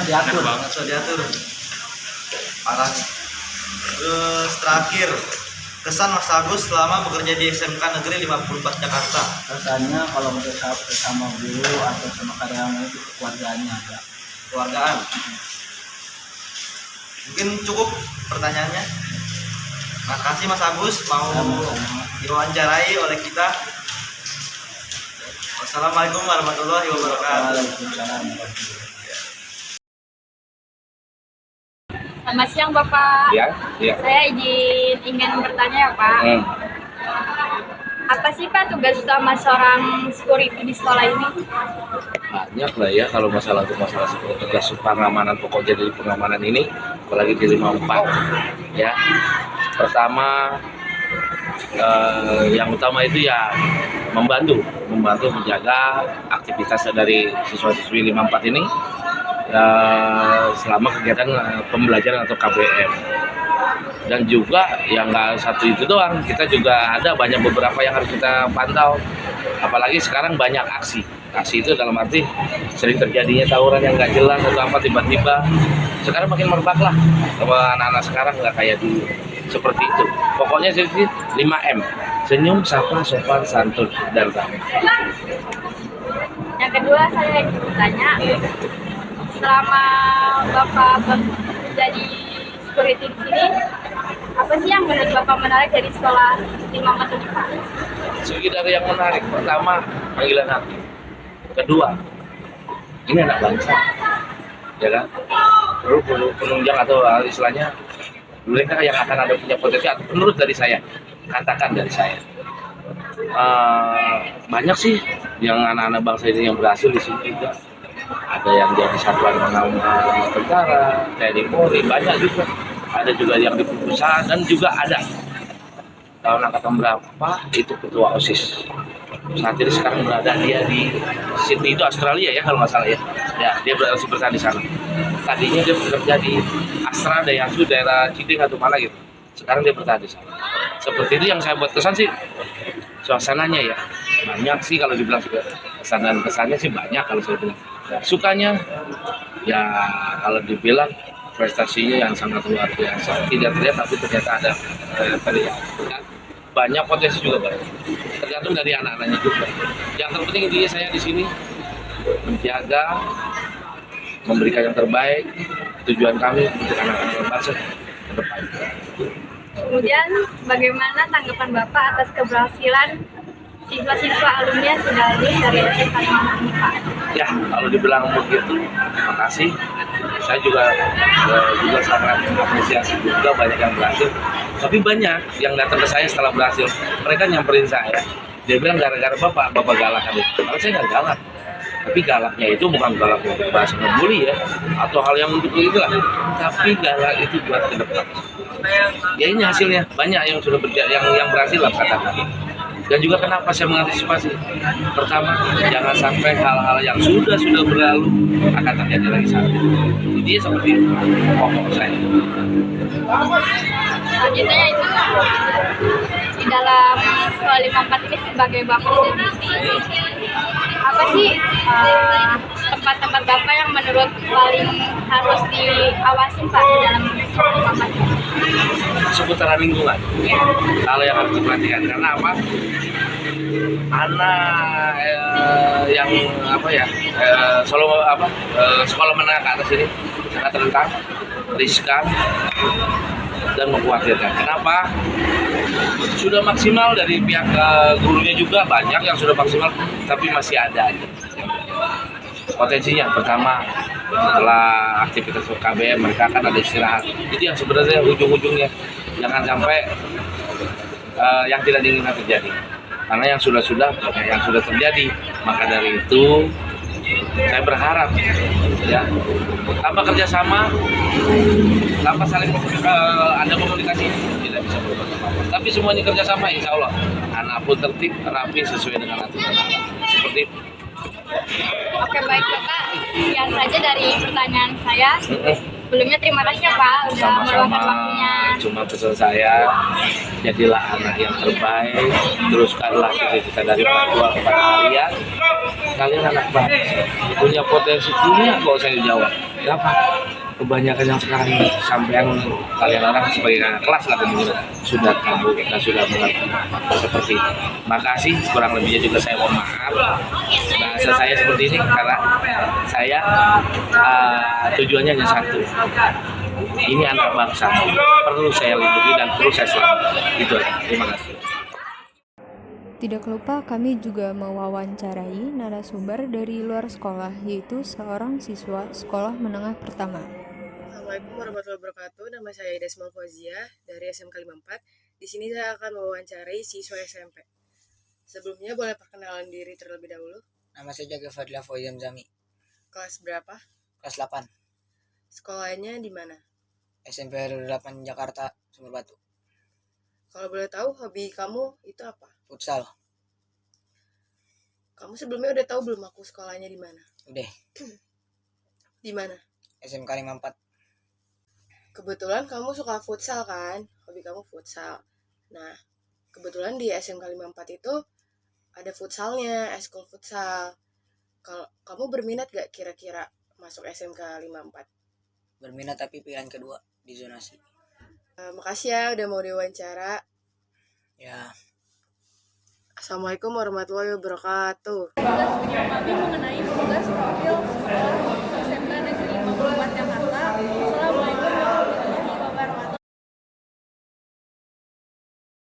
diatur. Susah diatur. Parah nih. Terus terakhir, kesan Mas Agus selama bekerja di SMK Negeri 54 Jakarta. Kesannya kalau bersama guru atau sama karyawan itu keluarganya ada. Keluargaan. Mungkin cukup pertanyaannya. Makasih Mas Agus mau diwawancarai oleh kita. Wassalamualaikum warahmatullahi wabarakatuh. Selamat siang Bapak. Ya. Saya ingin bertanya ya Pak. Apa sih Pak tugas utama seorang security di sekolah ini? Banyak lah ya kalau masalah tugas pengamanan, pokoknya dari pengamanan ini, apalagi di 54 ya. Pertama yang utama itu ya membantu menjaga aktivitas dari siswa-siswi 54 ini selama kegiatan pembelajaran atau KBM. Dan juga yang nggak satu itu doang, kita juga ada banyak beberapa yang harus kita pantau, apalagi sekarang banyak aksi itu dalam arti sering terjadinya tawuran yang nggak jelas atau apa tiba-tiba. Sekarang makin merebak lah sama anak-anak sekarang, nggak kayak dulu seperti itu. Pokoknya jadi 5M, senyum, sapa, sopan, santun, dan ramah. Yang kedua saya ingin bertanya, selama Bapak jadi security di sini, apa sih yang menurut Bapak menarik dari sekolah 54 ini Pak? Segi dari yang menarik, pertama panggilan hati, kedua ini anak bangsa, ya kan? Lalu penunjang atau istilahnya mereka yang akan ada punya potensi, menurut dari saya, katakan dari saya, banyak sih yang anak-anak bangsa ini yang berhasil di sini juga. Ada yang jadi satuan pengamanan tentara, TNI Polri, banyak juga. Ada juga yang di perusahaan dan juga ada tahun angkatan berapa itu ketua OSIS. Saat ini sekarang berada dia di Sydney, itu Australia ya kalau nggak salah ya. Ya, dia berada di sana. Tadinya dia bekerja di Astra Dayasu daerah Cideng atau mana gitu. Sekarang dia bertahan di sana. Seperti itu yang saya buat kesan sih. Suasananya ya banyak sih kalau dibilang juga kesan dan kesannya sih banyak kalau saya bilang. Sukanya ya kalau dibilang prestasinya yang sangat luar biasa, tidak terlihat tapi ternyata ada terlihat. Banyak potensi juga banyak, tergantung dari anak-anaknya juga. Yang terpenting intinya saya di sini menjaga, memberikan yang terbaik. Tujuan kami untuk anak-anak bangsa ke depan. Kemudian bagaimana tanggapan Bapak atas keberhasilan siswa-siswa alumni yang sudah lulus dari SMK 54 Pak? Ya, kalau dibilang begitu, terima kasih. Saya juga sangat apresiasi juga banyak yang berhasil. Tapi banyak yang datang ke saya setelah berhasil, mereka nyamperin saya. Dia bilang gara-gara bapak galak aja. Kalau saya nggak galak. Tapi galaknya itu bukan galak untuk bahasa ngebully ya, atau hal yang untuk itu lah. Tapi galak itu buat ke depan. Ya ini hasilnya, banyak yang sudah yang berhasil lah katakan. Dan juga kenapa saya mengantisipasi? Pertama, jangan sampai hal-hal yang sudah berlalu akan terjadi lagi saat ini. Jadi seperti pokok saya. Selanjutnya itu di dalam sekolah 54 ini sebagai Bapak sendiri, apa sih tempat-tempat Bapak yang menurut paling harus diawasin Pak di dalam sekolah 54? Seputaran lingkungan. Kalau yang harus diperhatikan, karena apa? Anak yang sekolah menengah ke atas ini sangat rentan, riskan, dan mengkhawatirkan. Kenapa? Sudah maksimal dari pihak gurunya juga banyak yang sudah maksimal, tapi masih ada potensinya. Pertama, setelah aktivitas KBM mereka akan ada istirahat. Itu yang sebenarnya ujung-ujungnya. Jangan sampai yang tidak diinginkan terjadi. Karena yang sudah terjadi. Maka dari itu saya berharap ya tanpa kerjasama, tanpa saling ada komunikasi tidak bisa berubah apa-apa. Tapi semuanya kerjasama, insya Allah anak pun tertib, rapi sesuai dengan aturan. Seperti itu. Oke, baik Bapak, sekian saja dari pertanyaan saya. Sebelumnya terima kasih ya Pak sudah meluangkan waktunya. Cuma pesan saya, jadilah anak yang terbaik, teruskanlah cita-cita dari orang tua kepada kalian. Kalian anak bangsa, punya potensi, punya kok saya jawab. Kenapa? Kebanyakan yang sekarang ini sampai yang kalian orang sebagai kakak kelas lah kemungkinan sudah tahu dan sudah mengerti seperti itu. Makasih, kurang lebihnya juga saya mohon maaf. Bahasa saya seperti ini karena saya tujuannya hanya satu. Ini anak bangsa, perlu saya lindungi dan perlu saya selamatkan. Itu aja. Terima kasih. Tidak lupa kami juga mewawancarai narasumber dari luar sekolah, yaitu seorang siswa sekolah menengah pertama. Assalamualaikum warahmatullahi wabarakatuh. Nama saya Desmal Fauzia dari SMK 54. Di sini saya akan mewawancarai siswa SMP. Sebelumnya boleh perkenalan diri terlebih dahulu. Nama saya Jaga Fadila Foyam Zami. Kelas berapa? Kelas 8. Sekolahnya di mana? SMP Heru 8 Jakarta, Sumber Batu. Kalau boleh tahu hobi kamu itu apa? Futsal. Kamu sebelumnya udah tahu belum aku sekolahnya di mana? Udah. Di mana? SMK 54. Kebetulan kamu suka futsal kan? Hobi kamu futsal. Nah, kebetulan di SMK 54 itu ada futsalnya, eskul futsal. Kalau kamu berminat gak kira-kira masuk SMK 54? Berminat tapi pilihan kedua di zonasi. Makasih ya udah mau diwawancara. Ya. Assalamualaikum warahmatullahi wabarakatuh. Tugas mengenai tugas profil sekolah